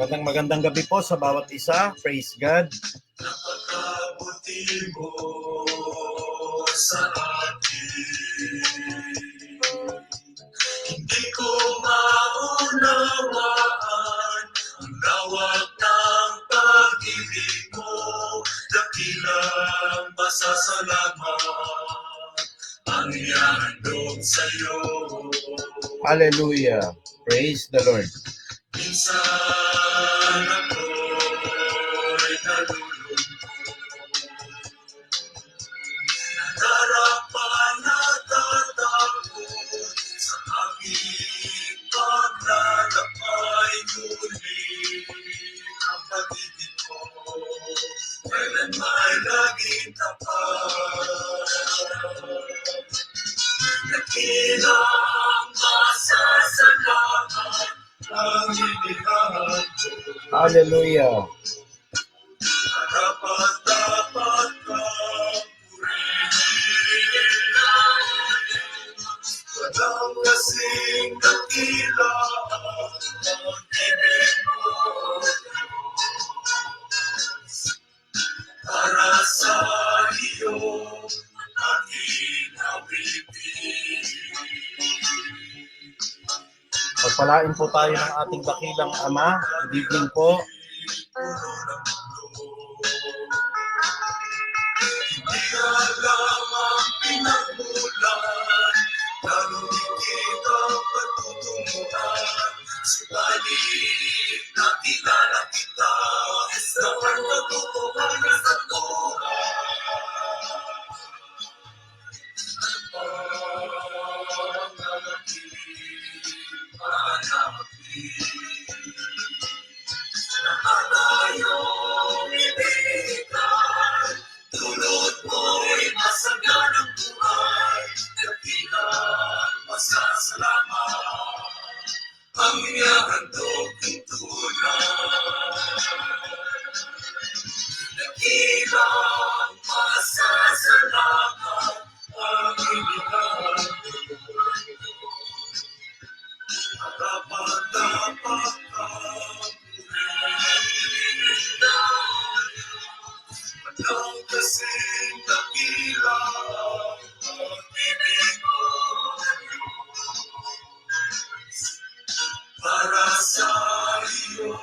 Magandang gabi po sa bawat isa. Praise God. Napakabuti mo sa akin. Hindi ko maunawaan ang lawak ng pag-ibig mo. Dakilang pasasalamat ang ihahandog sa'yo. Hallelujah. Praise the Lord. Minsan ako'y nalulungkot, narapan natatakot sa aking paglalakbay. Ngunit ang pag-ibig ko kailanman laging tapat. Dakilang pasasalamat ang inihahandog. Hallelujah. Dapat kang purihin. Walang kasing dakila ang ibig mo. Para sa iyo aking awitin. Pagpalain po tayo ng ating dakilang Ama. Good evening po. Hindi alam ang pinagmulan, lalo higit ang pagtutunguhan. Subalit nakilala kita sa pagkatutuhan na sa buhay. Nakatayong ibigay, tulad mo'y masaganang buhay. Dakilang pasasalamat ang ihahandog ng tunay. Dakilang pasasalamat ang inihahandog. Dapat kang purihin. Walang kasing dakila ang ibig mo. Para sa iyo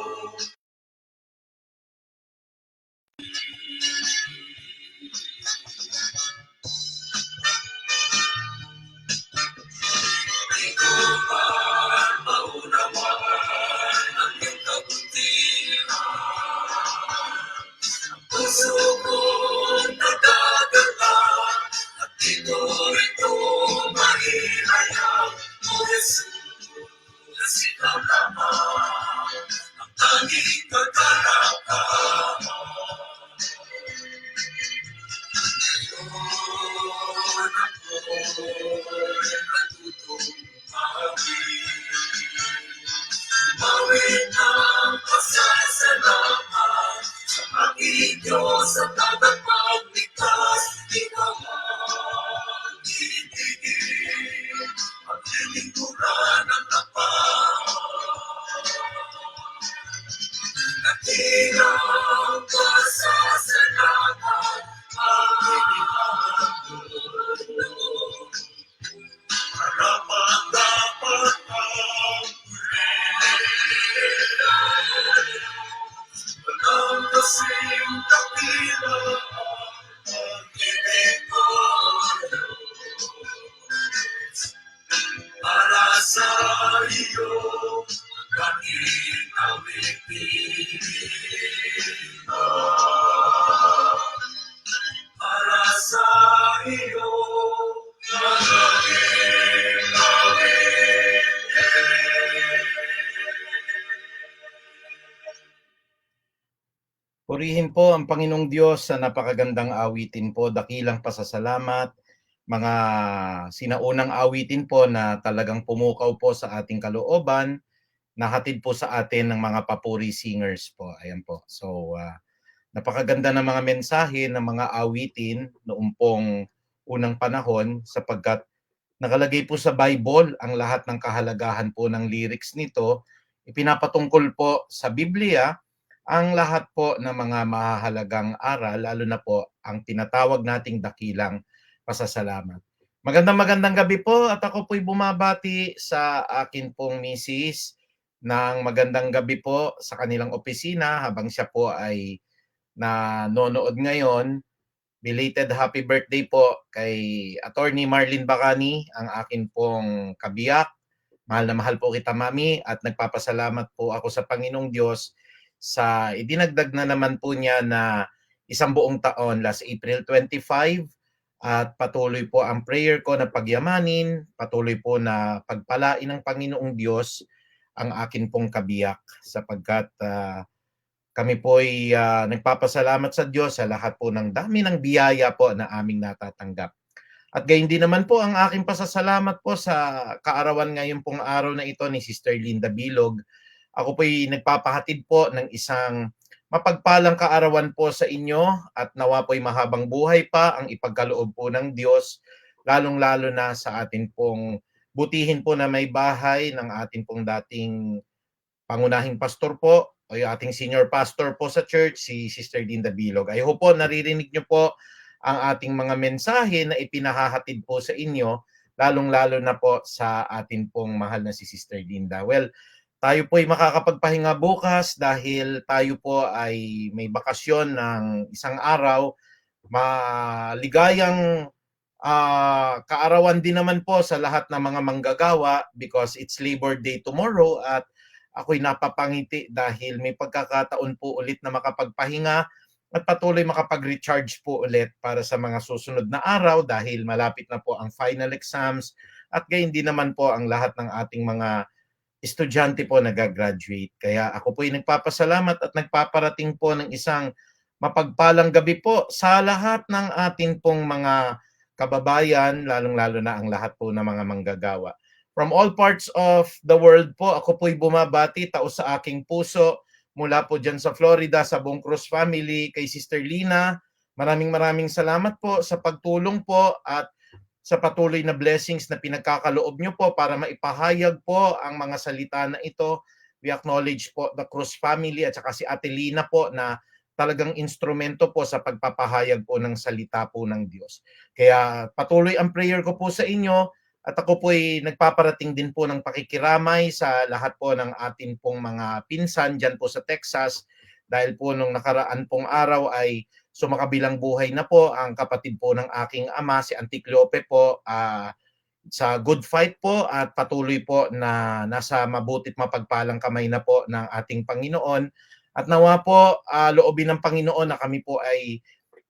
di ko man maunawaan ang iyong kabutihan. Puso ko'y nagdadala at di ko ito mahihayag. O Jesus, ikaw lamang ang tanging kagalakan. Ngayon ako'y natutong mawin ng pasasalamat sa aking Diyos at tagapagligtas. Ikaw ang iibigin at lilingkuran ng tapat. Dakilang pasasalamat ang inihahandog. Harapan dapat kang purihin. Walang kasing dakila ang ibig mo. Para sa iyo aking awitin. Para sa iyo aking awitin. Purihin po ang Panginoong Diyos sa napakagandang awitin po. Dakilang pasasalamat. Mga sinaunang awitin po na talagang pumukaw po sa ating kalooban. Nahatid po sa atin ng mga papuri singers po. Ayan po. So, napakaganda ng mga mensahe ng mga awitin noong pong unang panahon sapagkat nakalagay po sa Bible ang lahat ng kahalagahan po ng lyrics nito ipinapatungkol po sa Biblia ang lahat po ng mga mahahalagang aral, lalo na po ang tinatawag nating dakilang pasasalamat. Magandang gabi po at ako po'y bumabati sa akin pong misis ng magandang gabi po sa kanilang opisina habang siya po ay nanonood ngayon. Belated happy birthday po kay Attorney Marlene Bacani, ang akin pong kabiyak. Mahal na mahal po kita, Mami, at nagpapasalamat po ako sa Panginoong Diyos sa idinagdag na naman po niya na isang buong taon last April 25, at patuloy po ang prayer ko na pagyamanin, patuloy po na pagpalain ng Panginoong Diyos ang akin pong kabiyak sapagkat kami po ay nagpapasalamat sa Diyos sa lahat po ng dami ng biyaya po na aming natatanggap. At gayon din naman po ang aking pasasalamat po sa kaarawan ngayon pong araw na ito ni Sister Linda Bilog. Ako po ay nagpapahatid po ng isang mapagpalang kaarawan po sa inyo at nawa po ay mahabang buhay pa ang ipagkaloob po ng Diyos, lalong-lalo na sa atin pong butihin po na may bahay ng atin pong dating pangunahing pastor po o yung ating senior pastor po sa church, si Sister Linda Bilog. I hope po naririnig niyo po ang ating mga mensahe na ipinahahatid po sa inyo, lalong-lalo na po sa atin pong mahal na si Sister Linda. Well, tayo po ay makakapagpahinga bukas dahil tayo po ay may bakasyon ng isang araw. Maligayang kaarawan din naman po sa lahat ng mga manggagawa because it's Labor Day tomorrow at ako'y napapangiti dahil may pagkakataon po ulit na makapagpahinga at patuloy makapag-recharge po ulit para sa mga susunod na araw dahil malapit na po ang final exams at gayon din naman po ang lahat ng ating mga estudyante po nag-graduate. Kaya ako po ay nagpapasalamat at nagpaparating po ng isang mapagpalang gabi po sa lahat ng atin pong mga kababayan, lalong-lalo na ang lahat po ng mga manggagawa. From all parts of the world po, ako po'y bumabati, taos sa aking puso, mula po dyan sa Florida, sa buong Cruz family, kay Sister Lina. Maraming salamat po sa pagtulong po at sa patuloy na blessings na pinagkakaloob nyo po para maipahayag po ang mga salita na ito. We acknowledge po the Cruz family at saka si Ate Lina po na talagang instrumento po sa pagpapahayag po ng salita po ng Diyos. Kaya patuloy ang prayer ko po sa inyo. At ako po ay nagpaparating din po ng pakikiramay sa lahat po ng atin pong mga pinsan dyan po sa Texas dahil po nung nakaraan pong araw ay sumakabilang buhay na po ang kapatid po ng aking ama, si Auntie Cleope po, sa good fight po at patuloy po na nasa mabutit mapagpalang kamay na po ng ating Panginoon. At nawa po loobin ng Panginoon na kami po ay,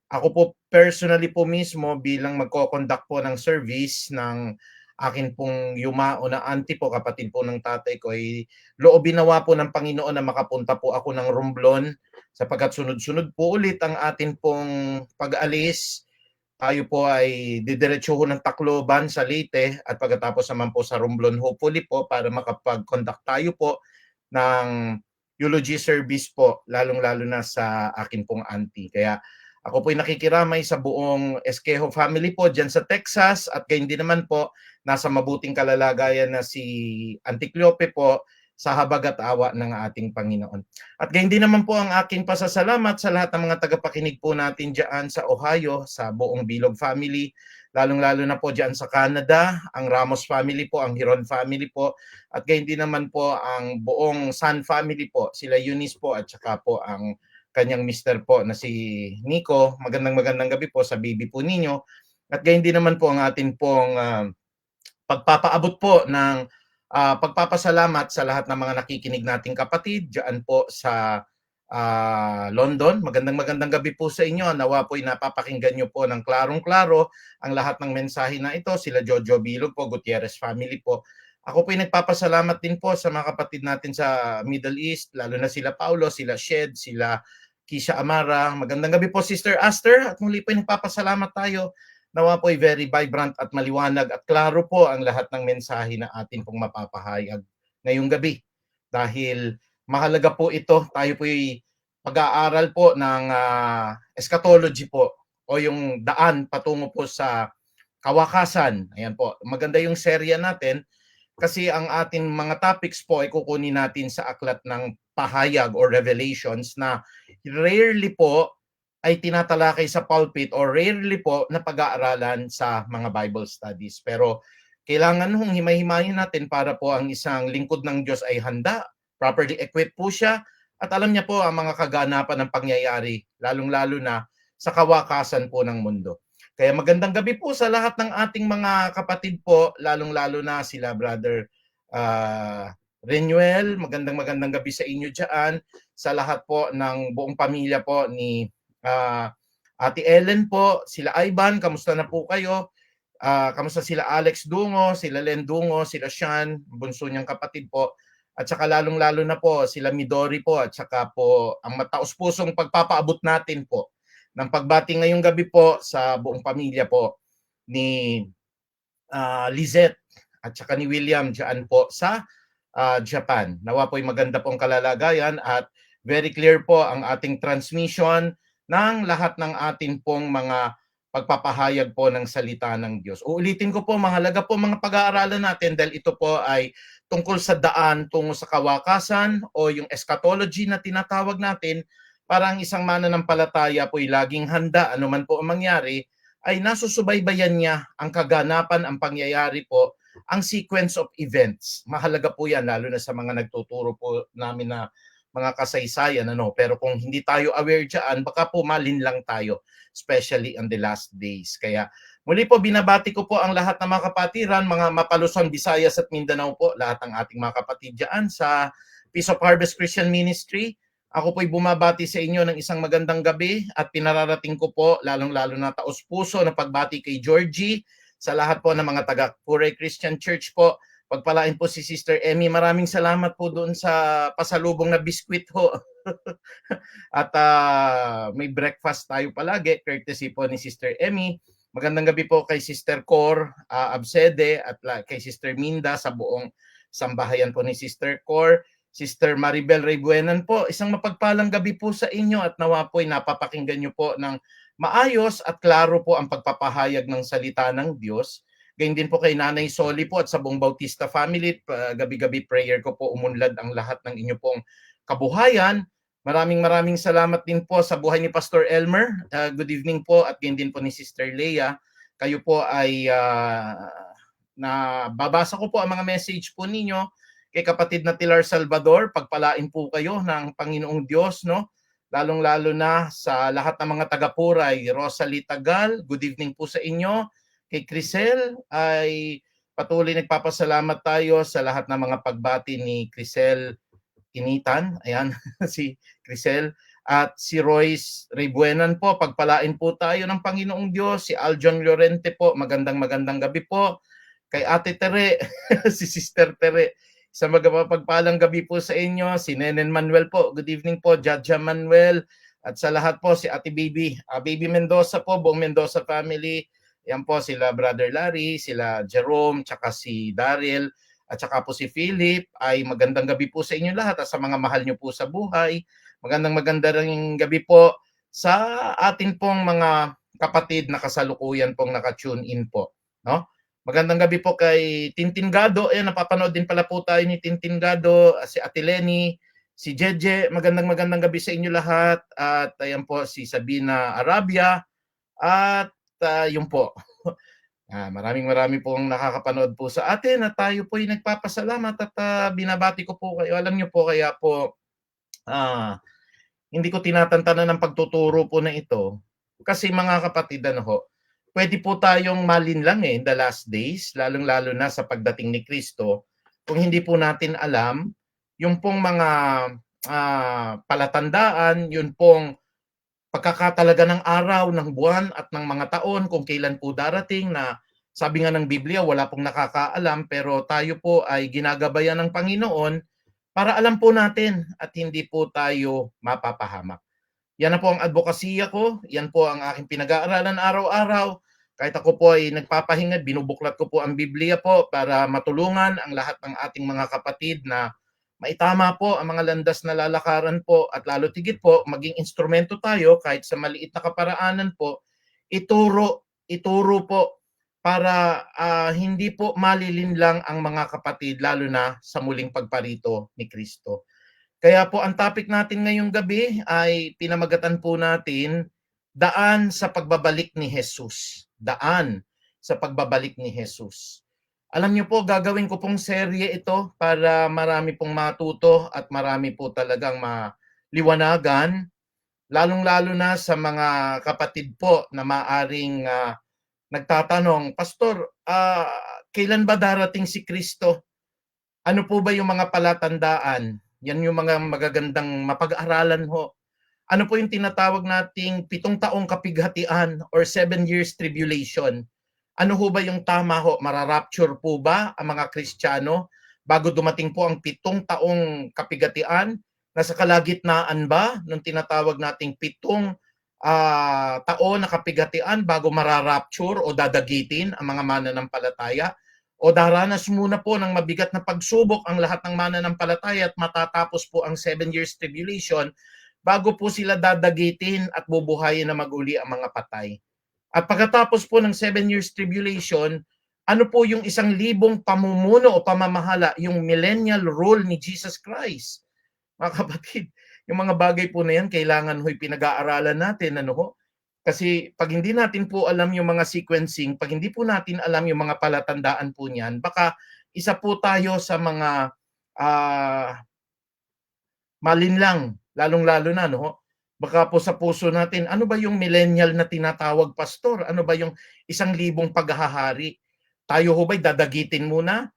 ako po personally po mismo bilang magko-conduct po ng service ng akin pong yumao na auntie po, kapatid po ng tatay ko, ay loobin nawa po ng Panginoon na makapunta po ako ng Romblon sapagkat sunod-sunod po ulit ang atin pong pag-alis. Tayo po ay didiretsuho ng Tacloban sa Leyte at pagkatapos naman po sa Romblon hopefully po para makapag-conduct tayo po ng eulogy service po, lalong-lalo na sa akin pong auntie. Kaya ako po'y nakikiramay sa buong Esquejo family po dyan sa Texas at gayon din naman po nasa mabuting kalalagayan na si Auntie Cleope po sa habag at awa ng ating Panginoon. At gayon din naman po ang aking pasasalamat sa lahat ng mga tagapakinig po natin dyan sa Ohio, sa buong Bilog family, lalong-lalo na po dyan sa Canada, ang Ramos family po, ang Hiron family po, at gayon din naman po ang buong San family po, sila Eunice po at saka po ang kanyang mister po na si Nico. Magandang gabi po sa baby po ninyo. At gayon din naman po ang atin pong pagpapaabot po ng pagpapasalamat sa lahat ng mga nakikinig nating kapatid diyan po sa London. Magandang gabi po sa inyo. Nawa po ay napapakinggan nyo po ng klarong-klaro ang lahat ng mensahe na ito. Sila Jojo Bilog po, Gutierrez family po. Ako po ay nagpapasalamat din po sa mga kapatid natin sa Middle East, lalo na sila Paulo, sila Shed, sila Kisha Amara. Magandang gabi po, Sister Aster. At muli po ay nagpapasalamat tayo. Nawa po ay very vibrant at maliwanag at klaro po ang lahat ng mensahe na atin pong mapapahayag ngayong gabi. Dahil mahalaga po ito, tayo po ay pag-aaral po ng eschatology po o yung daan patungo po sa kawakasan. Ayan po, maganda yung serya natin kasi ang ating mga topics po ay kukunin natin sa aklat ng pahayag or revelations na rarely po ay tinatalakay sa pulpit or rarely po na pag-aaralan sa mga Bible studies. Pero kailangan hong himay-himayin natin para po ang isang lingkod ng Diyos ay handa, properly equipped po siya, at alam niya po ang mga kaganapan ng pangyayari, lalong-lalo na sa kawakasan po ng mundo. Kaya magandang gabi po sa lahat ng ating mga kapatid po, lalong-lalo na sila Brother Renuel. Magandang gabi sa inyo dyan. Sa lahat po ng buong pamilya po ni Ate Ellen po, sila Ivan, kamusta na po kayo? Kamusta sila Alex Dungo, sila Len Dungo, sila Sean, bunso niyang kapatid po. At saka lalong-lalo na po sila Midori po at saka po ang mataos-pusong pagpapaabot natin po ng pagbati ngayong gabi po sa buong pamilya po ni Lizette at saka ni William dyan po sa Japan. Nawa po'y maganda pong kalalagayan at very clear po ang ating transmission ng lahat ng atin pong mga pagpapahayag po ng salita ng Diyos. Uulitin ko po, mahalaga po mga pag-aaralan natin dahil ito po ay tungkol sa daan tungo sa kawakasan o yung eschatology na tinatawag natin para ang isang mananampalataya po'y laging handa anuman po ang mangyari ay nasusubaybayan niya ang kaganapan, ang pangyayari po, ang sequence of events. Mahalaga po yan, lalo na sa mga nagtuturo po namin na mga kasaysayan. Pero kung hindi tayo aware dyan, baka po malinlang tayo, especially on the last days. Kaya muli po, binabati ko po ang lahat ng mga kapatiran, mga Mapaluson, Visayas at Mindanao po, lahat ng ating mga kapatid dyan sa Peace of Harvest Christian Ministry. Ako po'y bumabati sa inyo ng isang magandang gabi at pinararating ko po lalong-lalo na taos-puso na pagbati kay Georgie sa lahat po ng mga taga-Puray Christian Church po. Pagpalain po si Sister Emmy. Maraming salamat po doon sa pasalubong na biskwit ho. At may breakfast tayo palagi, courtesy po ni Sister Emmy. Magandang gabi po kay Sister Cor Absede at kay Sister Minda sa buong sambahayan po ni Sister Cor. Sister Maribel Reybuenan po, isang mapagpalang gabi po sa inyo at nawa po'y napapakinggan nyo po ng maayos at klaro po ang pagpapahayag ng salita ng Diyos. Gayun din po kay Nanay Soli po at sa buong Bautista family, gabi-gabi prayer ko po umunlad ang lahat ng inyo pong kabuhayan. Maraming salamat din po sa buhay ni Pastor Elmer. Good evening po at gayun din po ni Sister Leia. Kayo po ay nababasa ko po ang mga message po ninyo kay kapatid na Tilar Salvador. Pagpalain po kayo ng Panginoong Diyos, no? Lalong-lalo na sa lahat ng mga taga-Puray. Rosalie Tagal, good evening po sa inyo. Kay Crisel ay patuloy nagpapasalamat tayo sa lahat ng mga pagbati ni Crisel Initan. Ayan, si Crisel. At si Royce Reybuenan po, pagpalain po tayo ng Panginoong Diyos. Si Aljon Llorente po, magandang gabi po. Kay Ate Tere, si Sister Tere, sa magpapagpalang gabi po sa inyo. Si Nenen Manuel po, good evening po. Jaja Manuel. At sa lahat po, si Ate Baby. Baby Mendoza po, buong Mendoza family. Yan po sila Brother Larry, sila Jerome, tsaka si Daryl, at tsaka po si Philip. Ay magandang gabi po sa inyo lahat at sa mga mahal nyo po sa buhay. Magandang gabi po sa atin pong mga kapatid na kasalukuyan pong naka-tune in po. No? Magandang gabi po kay Tintin Gado. Ayan, napapanood din pala po tayo ni Tintin Gado, si Ate Lenny, si Jeje. Magandang gabi sa inyo lahat. At ayan po si Sabina Arabia. At yun po. Maraming pong nakakapanood po sa atin at tayo po ay nagpapasalamat at binabati ko po kayo. Alam niyo po kaya po hindi ko tinatantanan ng pagtuturo po na ito kasi mga kapatid pwede po tayong malinlang in the last days, lalong-lalo na sa pagdating ni Kristo kung hindi po natin alam yung pong mga palatandaan, yun pong pagkakatalaga ng araw, ng buwan at ng mga taon kung kailan po darating na sabi nga ng Biblia, wala pong nakakaalam pero tayo po ay ginagabayan ng Panginoon para alam po natin at hindi po tayo mapapahamak. Yan na po ang advokasya ko, yan po ang aking pinag-aaralan araw-araw. Kahit ako po ay nagpapahinga, binubuklat ko po ang Biblia po para matulungan ang lahat ng ating mga kapatid na maitama po ang mga landas na lalakaran po at lalo tigit po maging instrumento tayo kahit sa maliit na kaparaanan po, ituro po para hindi po malilinlang ang mga kapatid lalo na sa muling pagparito ni Kristo. Kaya po ang topic natin ngayong gabi ay pinamagatan po natin, Daan sa Pagbabalik ni Jesus. Daan sa Pagbabalik ni Jesus. Alam niyo po, gagawin ko pong serye ito para marami pong matuto at marami po talagang maliwanagan, lalong-lalo na sa mga kapatid po na maaring nagtatanong, Pastor, kailan ba darating si Kristo? Ano po ba yung mga palatandaan? Yan yung mga magagandang mapag-aralan ho. Ano po yung tinatawag nating 7 taong kapighatian or 7 years tribulation? Ano ho ba yung tama ho? Mararapture po ba ang mga Kristiyano bago dumating po ang 7 taong kapighatian? Nasa kalagitnaan ba nung tinatawag nating 7 taon na kapighatian bago mararapture o dadagitin ang mga mananampalataya? O daranas muna po ng mabigat na pagsubok ang lahat ng mananampalataya at matatapos po ang 7 years tribulation bago po sila dadagitin at bubuhayin na maguli ang mga patay. At pagkatapos po ng 7 years tribulation, ano po yung 1,000 pamumuno o pamamahala, yung millennial rule ni Jesus Christ? Mga kapatid, yung mga bagay po na yan, kailangan ho'y pinag-aaralan natin, ano ho? Kasi pag hindi natin po alam yung mga sequencing, pag hindi po natin alam yung mga palatandaan po niyan, baka isa po tayo sa mga malinlang, lalong-lalo na, no? Baka po sa puso natin, ano ba yung millennial na tinatawag, Pastor? Ano ba yung 1,000 paghahari? Tayo ho ba'y dadagitin muna?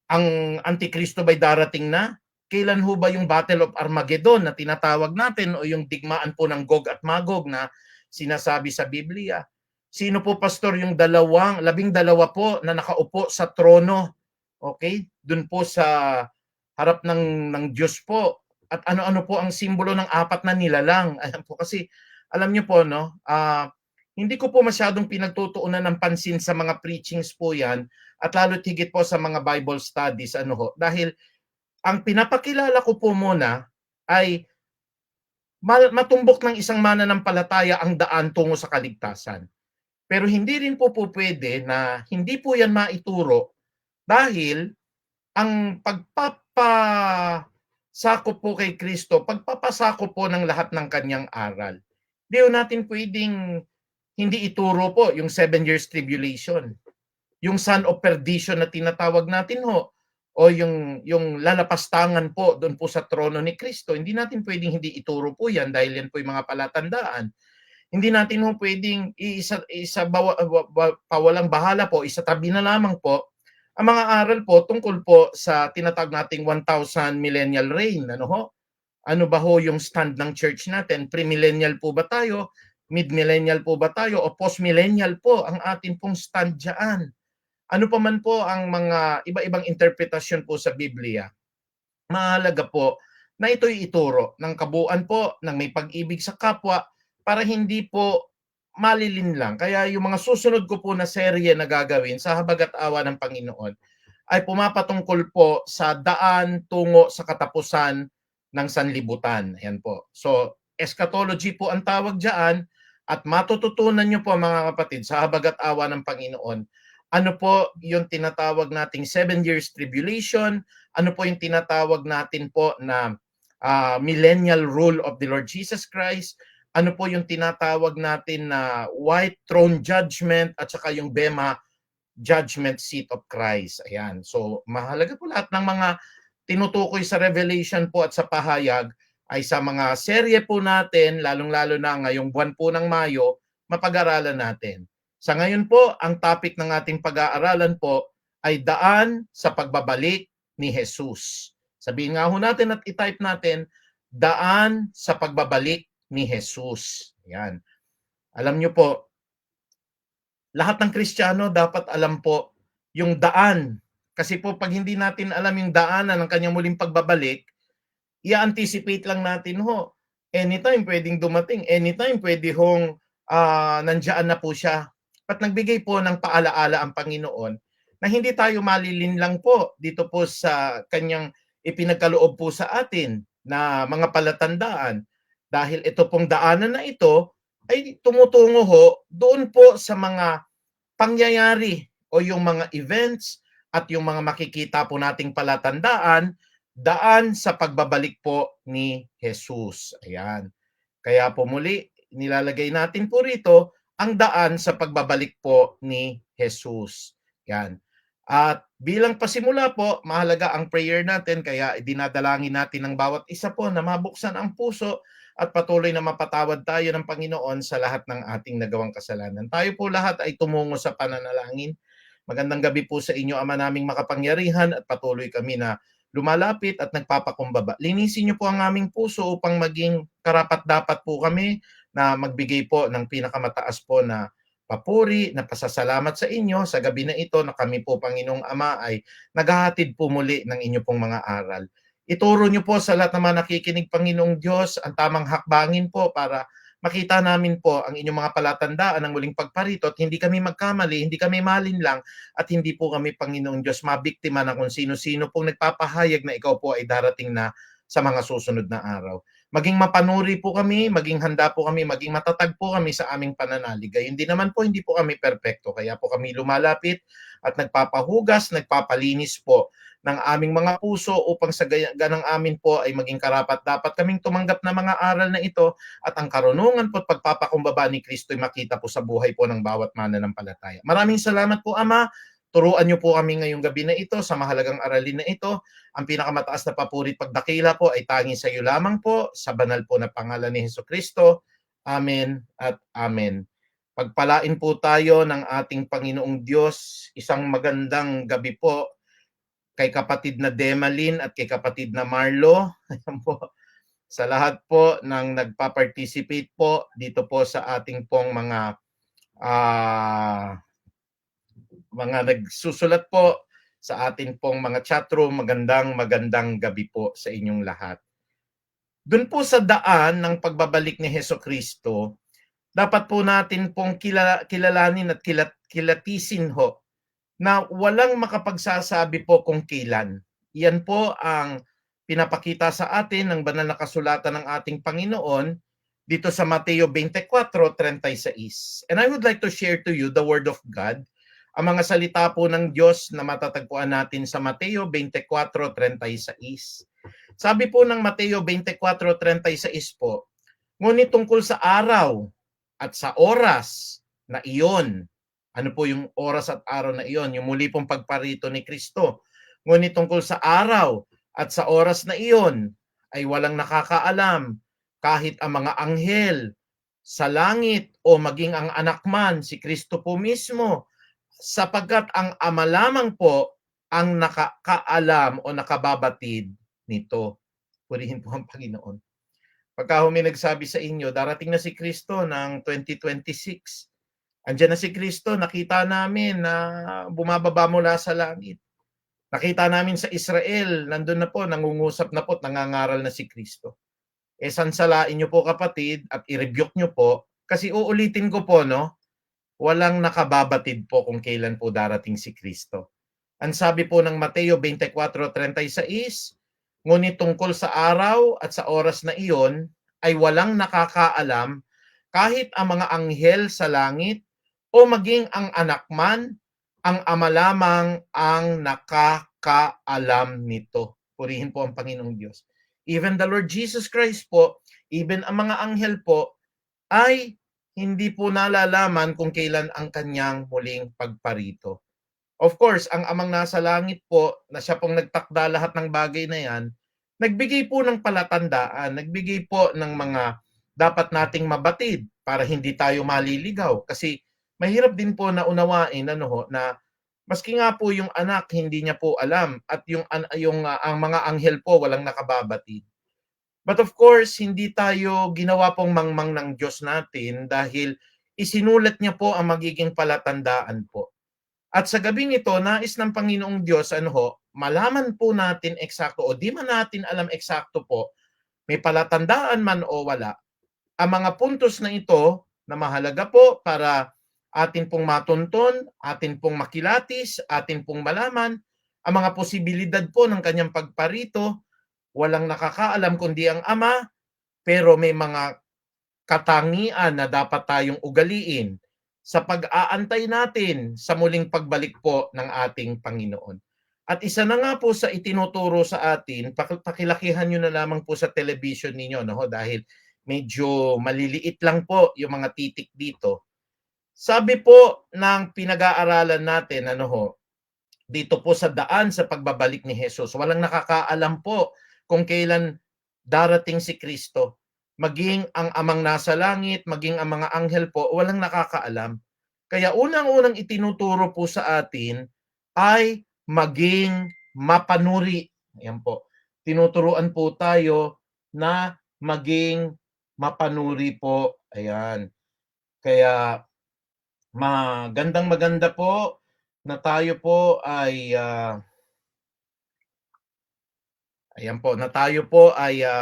Ang Antikristo ba'y darating na? Kailan ho ba yung Battle of Armageddon na tinatawag natin o yung digmaan po ng Gog at Magog na sinasabi sa Biblia? Sino po, Pastor, yung 12 po na nakaupo sa trono? Okay? Doon po sa harap ng Diyos po. At ano-ano po ang simbolo ng 4 na nilalang? Alam po kasi, alam niyo po, no? Hindi ko po masyadong pinagtutuunan ng pansin sa mga preachings po yan at lalo't higit po sa mga Bible studies, ano ho, dahil ang pinapakilala ko po muna ay matumbok ng isang mananampalataya ang daan tungo sa kaligtasan. Pero hindi rin po pwede na hindi po yan maituro dahil ang pagpapasakop po kay Kristo, pagpapasakop po ng lahat ng kanyang aral. Di natin pwedeng hindi ituro po yung 7 years tribulation. Yung son of perdition na tinatawag natin ho, o yung lalapastangan po doon po sa trono ni Kristo, hindi natin pwedeng hindi ituro po yan dahil yan po yung mga palatandaan. Hindi natin ho pwedeng pawalang bahala po, isatabi na lamang po ang mga aral po tungkol po sa tinatawag nating 1,000 millennial reign. Ano ho? Ano ba ho yung stand ng church natin? Pre-millennial po ba tayo? Mid-millennial po ba tayo? O post-millennial po ang atin pong stand dyan? Ano pa man po ang mga iba-ibang interpretasyon po sa Biblia, mahalaga po na ito'y ituro ng kabuuan po ng may pag-ibig sa kapwa para hindi po malilinlang. Kaya yung mga susunod ko po na serye na gagawin sa habag at awa ng Panginoon ay pumapatungkol po sa daan tungo sa katapusan ng sanlibutan. Ayan po. So, eschatology po ang tawag diyan at matututunan niyo po mga kapatid sa habag at awa ng Panginoon ano po yung tinatawag nating 7 years tribulation, ano po yung tinatawag natin po na millennial rule of the Lord Jesus Christ, ano po yung tinatawag natin na white throne judgment at saka yung Bema judgment seat of Christ. Ayan. So, mahalaga po lahat ng mga tinutukoy sa Revelation po at sa pahayag ay sa mga serye po natin, lalong-lalo na ngayong buwan po ng Mayo, mapag-aralan natin. Sa ngayon po, ang topic ng ating pag-aaralan po ay daan sa pagbabalik ni Jesus. Sabihin nga ho natin at i-type natin, daan sa pagbabalik ni Jesus. Yan. Alam nyo po, lahat ng Kristiyano dapat alam po yung daan. Kasi po pag hindi natin alam yung daanan ng kanyang muling pagbabalik, i-anticipate lang natin ho. Anytime pwedeng dumating, anytime pwede hong nandiyan na po siya. At nagbigay po ng paalaala ang Panginoon na hindi tayo malilinlang po dito po sa kanyang ipinagkaloob po sa atin na mga palatandaan. Dahil ito pong daanan na ito ay tumutungo ho doon po sa mga pangyayari o yung mga events at yung mga makikita po nating palatandaan daan sa pagbabalik po ni Jesus. Ayan. Kaya po muli, nilalagay natin po rito ang daan sa pagbabalik po ni Jesus. Yan. At bilang pasimula po, mahalaga ang prayer natin, kaya dinadalangin natin ng bawat isa po na mabuksan ang puso at patuloy na mapatawad tayo ng Panginoon sa lahat ng ating nagawang kasalanan. Tayo po lahat ay tumungo sa pananalangin. Magandang gabi po sa inyo, Ama naming makapangyarihan, at patuloy kami na lumalapit at nagpapakumbaba. Linisin niyo po ang aming puso upang maging karapat-dapat po kami na magbigay po ng pinakamataas po na papuri, na pasasalamat sa inyo sa gabi na ito na kami po, Panginoong Ama, ay naghahatid po muli ng inyo pong mga aral. Ituro niyo po sa lahat ng mga nakikinig, Panginoong Diyos, ang tamang hakbangin po para makita namin po ang inyong mga palatandaan ng muling pagparito at hindi kami magkamali, hindi kami malinlang, at hindi po kami, Panginoong Diyos, mabiktima na kung sino-sino pong nagpapahayag na ikaw po ay darating na sa mga susunod na araw. Maging mapanuri po kami, maging handa po kami, maging matatag po kami sa aming pananalig. Hindi naman po, hindi po kami perpekto. Kaya po kami lumalapit at nagpapahugas, nagpapalinis po ng aming mga puso upang sa ganang amin po ay maging karapat-dapat kaming tumanggap na mga aral na ito at ang karunungan po at pagpapakumbaba ni Kristo ay makita po sa buhay po ng bawat mananampalataya. Maraming salamat po, Ama. Turuan niyo po kami ngayong gabi na ito sa mahalagang aralin na ito. Ang pinakamataas na papuri at pagdakila po ay tanging sa iyo lamang po, sa banal po na pangalan ni Jesucristo. Amen at amen. Pagpalain po tayo ng ating Panginoong Diyos. Isang magandang gabi po kay kapatid na Demalin at kay kapatid na Marlo. Ayan po. Sa lahat po ng nagpa-participate po dito po sa ating pong mga nagsusulat po sa atin pong mga chatroom, magandang gabi po sa inyong lahat. Doon po sa daan ng pagbabalik ni Hesukristo, dapat po natin pong kilalanin at kilatisin ho na walang makapagsasabi po kung kailan. Yan po ang pinapakita sa atin ng banal na kasulatan ng ating Panginoon dito sa Mateo 24:36. And I would like to share to you the Word of God, ang mga salita po ng Diyos na matatagpuan natin sa Mateo 24:36. Sabi po ng Mateo 24:36 po, ngunit tungkol sa araw at sa oras na iyon. Ano po yung oras at araw na iyon? Yung muli pong pagparito ni Kristo. Ngunit tungkol sa araw at sa oras na iyon ay walang nakakaalam, kahit ang mga anghel sa langit o maging ang anak man, si Kristo po mismo, sapagkat ang Ama lamang po ang nakakaalam o nakababatid nito. Purihin po ang Panginoon. Pagka may nagsabi sa inyo, darating na si Kristo ng 2026, andiyan na si Kristo, nakita namin na bumababa mula sa langit. Nakita namin sa Israel, nandun na po, nangungusap na po, nangangaral na si Kristo. Sansalain nyo po, kapatid, at i-rebuke nyo po, kasi uulitin ko po, no, walang nakababatid po kung kailan po darating si Kristo. Ang sabi po ng Mateo 24:36, ngunit tungkol sa araw at sa oras na iyon ay walang nakakaalam, kahit ang mga anghel sa langit o maging ang anak man, ang Ama lamang ang nakakaalam nito. Purihin po ang Panginoong Diyos. Even the Lord Jesus Christ po, even ang mga anghel po, ay hindi po nalalaman kung kailan ang kanyang muling pagparito. Of course, ang Amang nasa langit po, na siya pong nagtakda lahat ng bagay na yan, nagbigay po ng palatandaan, nagbigay po ng mga dapat nating mabatid para hindi tayo maliligaw. Kasi mahirap din po na unawain na maski nga po yung anak hindi niya po alam at ang mga anghel po walang nakababatid. But of course, hindi tayo ginawa pong mangmang ng Diyos natin dahil isinulat niya po ang magiging palatandaan po. At sa gabing ito, nais ng Panginoong Diyos, malaman po natin eksakto o di man natin alam eksakto po, may palatandaan man o wala, ang mga puntos na ito na mahalaga po para atin pong matunton, atin pong makilatis, atin pong malaman, ang mga posibilidad po ng kanyang pagparito, walang nakakaalam kundi ang Ama, pero may mga katangian na dapat tayong ugaliin sa pag-aantay natin sa muling pagbalik po ng ating Panginoon. At isa na nga po sa itinuturo sa atin, pakilakihan nyo na lamang po sa television ninyo, no? Dahil medyo maliliit lang po yung mga titik dito. Sabi po ng pinag-aaralan natin, dito po sa daan sa pagbabalik ni Jesus, walang nakakaalam po kung kailan darating si Kristo. Maging ang amang nasa langit, maging ang mga anghel po, walang nakakaalam. Kaya unang-unang itinuturo po sa atin ay maging mapanuri. Ayan po. Tinuturuan po tayo na maging mapanuri po. Ayan. Kaya maganda po na tayo po ay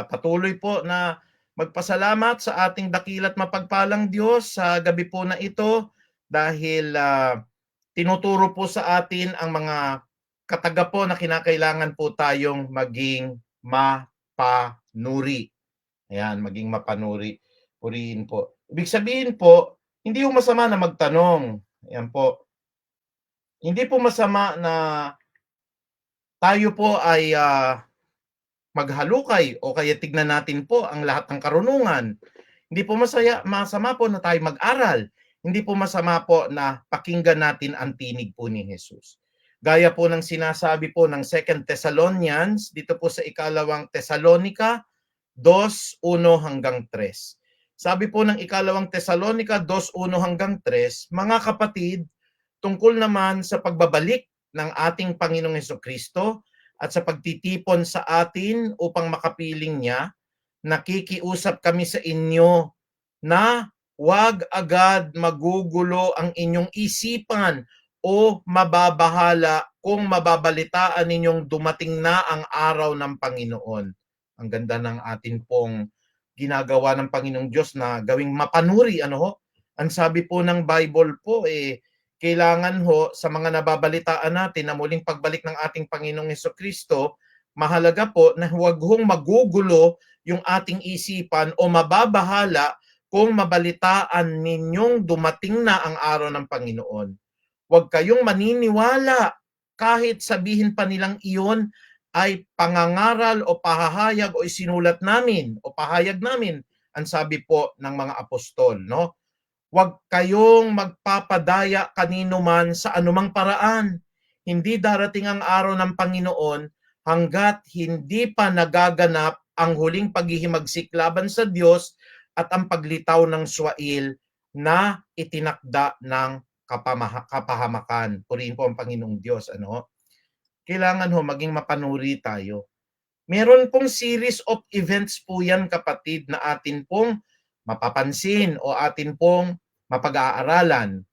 patuloy po na magpasalamat sa ating dakila't mapagpalang Diyos sa gabi po na ito dahil tinuturo po sa atin ang mga kataga po na kinakailangan po tayong maging mapanuri. Ayan, maging mapanuri. Purihin po. Ibig sabihin po, hindi po masama na magtanong. Ayan po. Hindi po masama na tayo po ay maghalukay o kaya tignan natin po ang lahat ng karunungan. Hindi po masama po na tayo mag-aral. Hindi po masama po na pakinggan natin ang tinig po ni Jesus. Gaya po ng sinasabi po ng 2 Thessalonians, dito po sa ikalawang Thessalonica 2:1-3. Sabi po ng ikalawang Thessalonica 2:1-3, mga kapatid, tungkol naman sa pagbabalik ng ating Panginoong Hesukristo at sa pagtitipon sa atin upang makapiling niya, nakikiusap kami sa inyo na huwag agad magugulo ang inyong isipan o mababahala kung mababalitaan ninyong dumating na ang araw ng Panginoon. Ang ganda ng atin pong ginagawa ng Panginoong Diyos na gawing mapanuri. Ang sabi po ng Bible po, kailangan sa mga nababalitaan natin na muling pagbalik ng ating Panginoong Hesukristo, mahalaga po na huwag magugulo yung ating isipan o mababahala kung mabalitaan ninyong dumating na ang araw ng Panginoon. Huwag kayong maniniwala kahit sabihin pa nilang iyon ay pangangaral o pahahayag o isinulat namin o pahayag namin, ang sabi po ng mga apostol, no? Huwag kayong magpapadaya kanino man sa anumang paraan. Hindi darating ang araw ng Panginoon hanggat hindi pa nagaganap ang huling paghihimagsik laban sa Diyos at ang paglitaw ng swail na itinakda ng kapahamakan. Purihin po ang Panginoong Diyos. Kailangan maging mapanuri tayo. Meron pong series of events po yan, kapatid, na atin pong mapapansin o atin pong mapag-aaralan.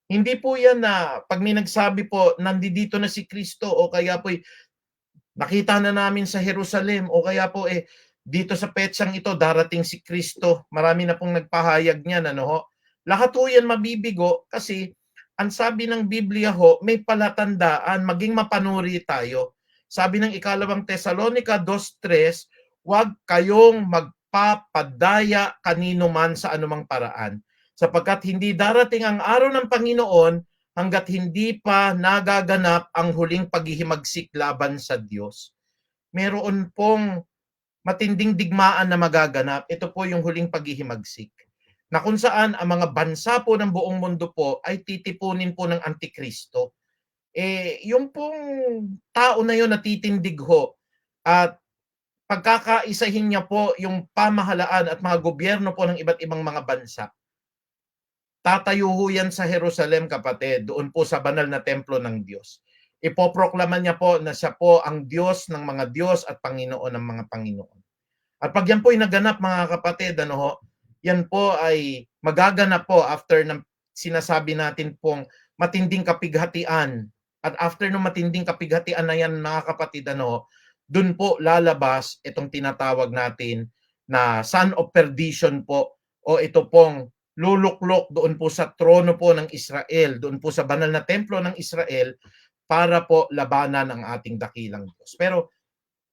Hindi po yan na pag may nagsabi po, nandito na si Kristo o kaya po nakita na namin sa Jerusalem o kaya po dito sa petsang ito darating si Kristo. Marami na pong nagpahayag niyan. Lahat po yan mabibigo kasi ang sabi ng Biblia may palatandaan, maging mapanuri tayo. Sabi ng ikalawang Thessalonica 2:3, huwag kayong magpapadaya kanino man sa anumang paraan, sapagkat hindi darating ang araw ng Panginoon hanggat hindi pa nagaganap ang huling paghihimagsik laban sa Diyos. Meron pong matinding digmaan na magaganap. Ito po yung huling paghihimagsik, na kung saan ang mga bansa po ng buong mundo po ay titipunin po ng Antikristo. Yung pong tao na yun natitindig at pagkakaisahin niya po yung pamahalaan at mga gobyerno po ng iba't ibang mga bansa. Tatayo yan sa Jerusalem, kapatid, doon po sa banal na templo ng Diyos. Ipoproklama niya po na siya po ang Diyos ng mga Diyos at Panginoon ng mga Panginoon. At pag yan po ay naganap, mga kapatid, yan po ay magaganap po after ng sinasabi natin pong matinding kapighatian. At after ng matinding kapighatian na yan, mga kapatid, dun po lalabas itong tinatawag natin na son of perdition po, o ito pong luluklok doon po sa trono po ng Israel, doon po sa banal na templo ng Israel, para po labanan ang ating dakilang Diyos. Pero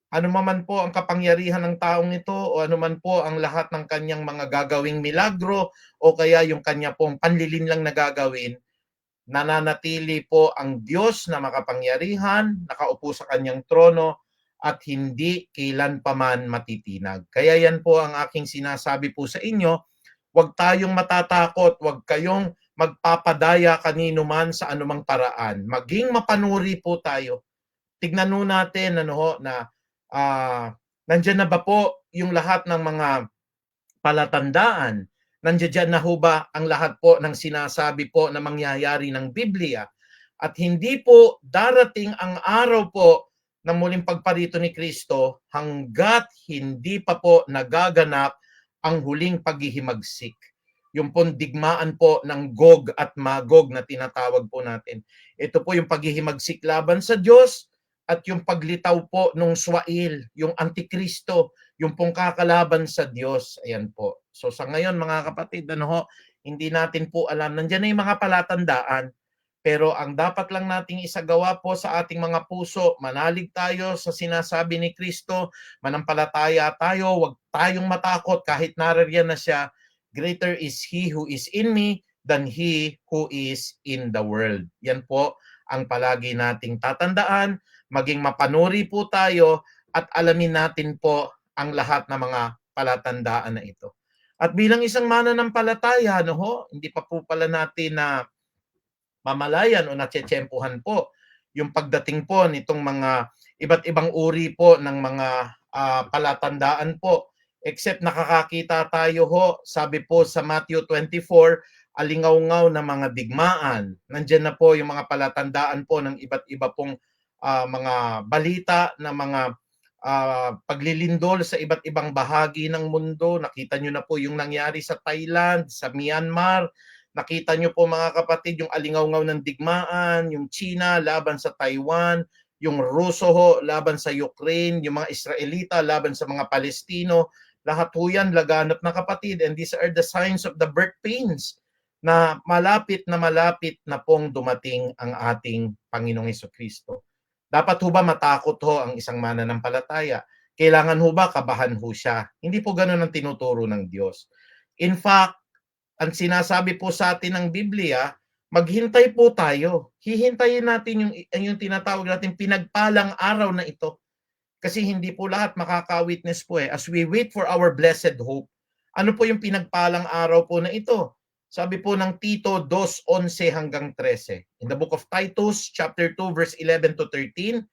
Ano man po ang kapangyarihan ng taong ito o ano man po ang lahat ng kanyang mga gagawing milagro o kaya yung kanya pong panlilinlang na gagawin, nananatili po ang Diyos na makapangyarihan, nakaupo sa kanyang trono at hindi kailanpaman matitinag. Kaya yan po ang aking sinasabi po sa inyo, huwag tayong matatakot, huwag kayong magpapadaya kanino man sa anumang paraan. Maging mapanuri po tayo. Tignan nun natin na nandiyan na ba po yung lahat ng mga palatandaan? Nandiyan na ho ba ang lahat po ng sinasabi po na mangyayari ng Biblia? At hindi po darating ang araw po ng muling pagparito ni Kristo hanggat hindi pa po nagaganap ang huling paghihimagsik. Yung pong digmaan po ng Gog at Magog na tinatawag po natin. Ito po yung paghihimagsik laban sa Diyos at yung paglitaw po nung Swail, yung Antikristo, yung pong kakalaban sa Diyos. Ayan po. So sa ngayon mga kapatid, hindi natin po alam. Nandiyan na yung mga palatandaan. Pero ang dapat lang nating isagawa po sa ating mga puso, manalig tayo sa sinasabi ni Kristo, manampalataya tayo, huwag tayong matakot kahit naririyan na siya. Greater is He who is in me than he who is in the world. Yan po ang palagi nating tatandaan, maging mapanuri po tayo at alamin natin po ang lahat ng mga palatandaan na ito. At bilang isang mananampalataya, hindi pa po pala natin na mamalayan o natsetsempuhan po yung pagdating po nitong mga iba't ibang uri po ng mga palatandaan po. Except nakakakita tayo sabi po sa Matthew 24, alingaw-ngaw na mga digmaan. Nandiyan na po yung mga palatandaan po ng iba't iba pong mga balita na mga paglilindol sa iba't ibang bahagi ng mundo. Nakita nyo na po yung nangyari sa Thailand, sa Myanmar. Nakita nyo po mga kapatid yung alingaw-ngaw ng digmaan, yung China laban sa Taiwan, yung Ruso laban sa Ukraine, yung mga Israelita laban sa mga Palestino. Lahat po yan laganap na kapatid, and these are the signs of the birth pains na malapit na pong dumating ang ating Panginoong Hesukristo. Dapat ho ba matakot ang isang mananampalataya? Kailangan ho ba kabahan siya? Hindi po ganun ang tinuturo ng Diyos. In fact, ang sinasabi po sa atin ng Biblia, maghintay po tayo. Hihintayin natin yung tinatawag natin pinagpalang araw na ito. Kasi hindi po lahat makaka-witness po As we wait for our blessed hope, ano po yung pinagpalang araw po na ito? Sabi po ng Tito 2:11 hanggang 13. In the book of Titus, chapter 2, verse 11 to 13,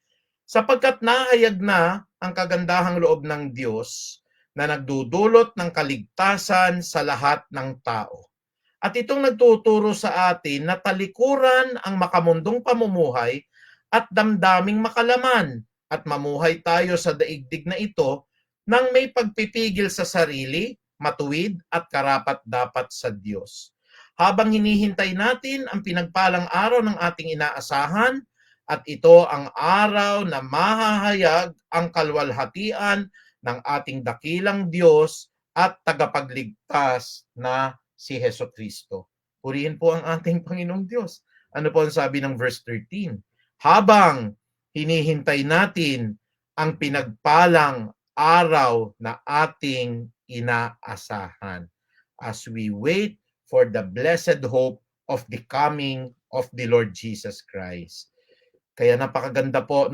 sapagkat nahayag na ang kagandahang loob ng Diyos na nagdudulot ng kaligtasan sa lahat ng tao. At itong nagtuturo sa atin na talikuran ang makamundong pamumuhay at damdaming makalaman at mamuhay tayo sa daigdig na ito nang may pagpipigil sa sarili, matuwid at karapat-dapat sa Diyos. Habang hinihintay natin ang pinagpalang araw ng ating inaasahan, at ito ang araw na mahahayag ang kalwalhatian ng ating dakilang Diyos at tagapagligtas na si Hesukristo. Purihin po ang ating Panginoong Diyos. Ano po ang sabi ng verse 13? Habang hinihintay natin ang pinagpalang araw na ating inaasahan, as we wait for the blessed hope of the coming of the Lord Jesus Christ. Kaya napakaganda po,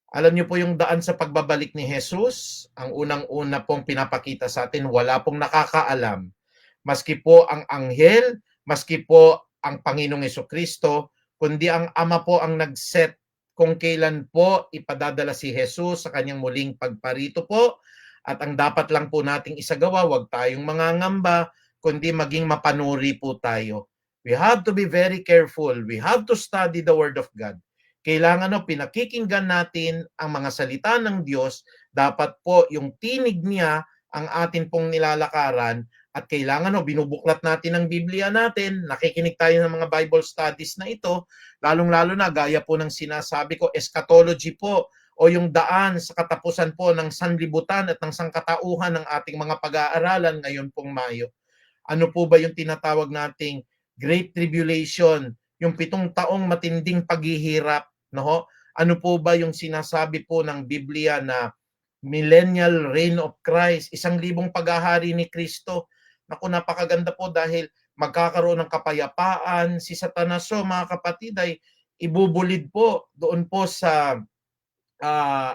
Alam niyo po yung daan sa pagbabalik ni Jesus, ang unang-una pong pinapakita sa atin, wala pong nakakaalam. Maski po ang anghel, maski po ang Panginoong Hesukristo, kundi ang Ama po ang nag-set kung kailan po ipadadala si Jesus sa kanyang muling pagparito po. At ang dapat lang po nating isagawa, huwag tayong mangangamba, kundi maging mapanuri po tayo. We have to be very careful. We have to study the Word of God. Kailangan pinakikinggan natin ang mga salita ng Diyos. Dapat po yung tinig niya ang atin pong nilalakaran at kailangan binubuklat natin ang Biblia natin. Nakikinig tayo ng mga Bible studies na ito. Lalong-lalo na gaya po ng sinasabi ko, eschatology po o yung daan sa katapusan po ng sanlibutan at ng sangkatauhan ng ating mga pag-aaralan ngayon pong Mayo. Ano po ba yung tinatawag nating Great Tribulation? Yung 7 taong matinding paghihirap, Ano po ba yung sinasabi po ng Biblia na millennial reign of Christ, 1,000 paghahari ni Kristo. Naku, napakaganda po dahil magkakaroon ng kapayapaan. Si Satanas, so mga kapatid, ay ibubulid po doon po sa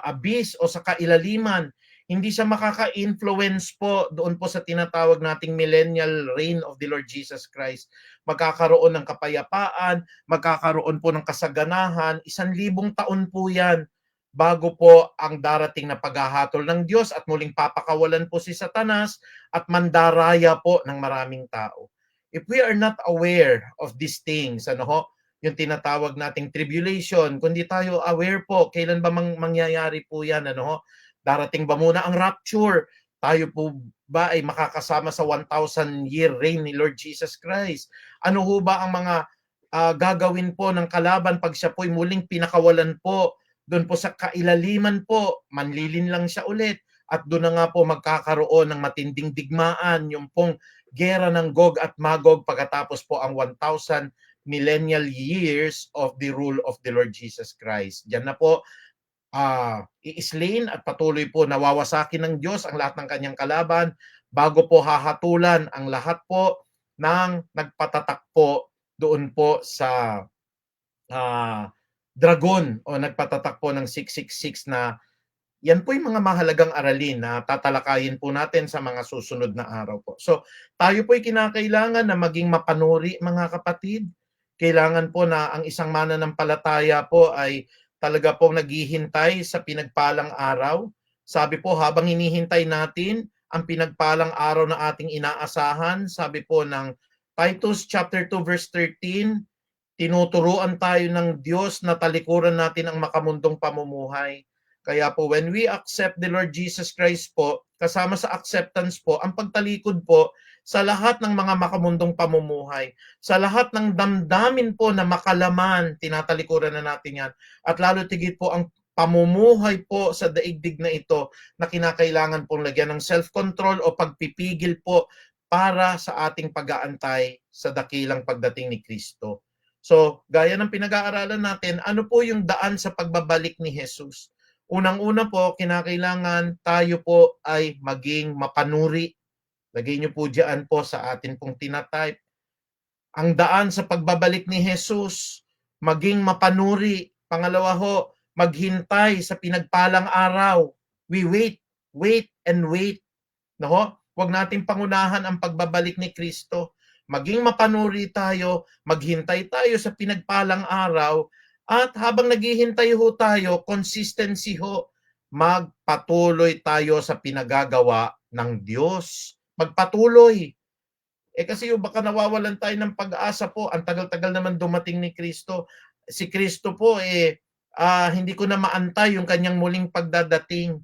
abyss o sa kailaliman. Hindi siya makaka-influence po doon po sa tinatawag nating millennial reign of the Lord Jesus Christ. Magkakaroon ng kapayapaan, magkakaroon po ng kasaganahan, 1,000 taon po yan bago po ang darating na paghahatol ng Diyos at muling papakawalan po si Satanas at mandaraya po ng maraming tao. If we are not aware of these things, yung tinatawag nating tribulation, kundi tayo aware po, kailan ba mangyayari po yan, darating ba muna ang rapture? Tayo po ba ay makakasama sa 1,000-year reign ni Lord Jesus Christ? Ano ho ba ang mga gagawin po ng kalaban pag siya po'y muling pinakawalan po? Doon po sa kailaliman po, manlilin lang siya ulit. At doon na nga po magkakaroon ng matinding digmaan, yung pong gera ng Gog at Magog pagkatapos po ang 1,000 millennial years of the rule of the Lord Jesus Christ. Diyan na po i-slain at patuloy po nawawasakin ng Diyos ang lahat ng kanyang kalaban bago po hahatulan ang lahat po ng nagpatatak po doon po sa dragon o nagpatatak po ng 666 na yan po yung mga mahalagang aralin na tatalakayin po natin sa mga susunod na araw po. So tayo po ay kinakailangan na maging mapanuri mga kapatid. Kailangan po na ang isang mananampalataya po ay talaga pong naghihintay sa pinagpalang araw. Sabi po, habang hinihintay natin ang pinagpalang araw na ating inaasahan, sabi po ng Titus chapter 2 verse 13, tinuturuan tayo ng Diyos na talikuran natin ang makamundong pamumuhay. Kaya po when we accept the Lord Jesus Christ po, kasama sa acceptance po, ang pagtalikod po sa lahat ng mga makamundong pamumuhay, sa lahat ng damdamin po na makalaman, tinatalikuran na natin yan. At lalo tigit po ang pamumuhay po sa daigdig na ito na kinakailangan pong lagyan ng self-control o pagpipigil po para sa ating pag-aantay sa dakilang pagdating ni Kristo. So, gaya ng pinag-aaralan natin, ano po yung daan sa pagbabalik ni Jesus? Unang-una po, kinakailangan tayo po ay maging mapanuri. Lagay niyo po diyan po sa atin pong tinatype. Ang daan sa pagbabalik ni Jesus, maging mapanuri. Pangalawa ho, maghintay sa pinagpalang araw. We wait and wait. No? Huwag nating pangunahan ang pagbabalik ni Kristo. Maging mapanuri tayo, maghintay tayo sa pinagpalang araw, at habang naghihintay ho tayo, consistency ho, magpatuloy tayo sa pinagagawa ng Diyos. Magpatuloy. Kasi baka nawawalan tayo ng pag-asa po. Ang tagal-tagal naman dumating ni Kristo. Si Kristo po hindi ko na maantay yung kanyang muling pagdadating.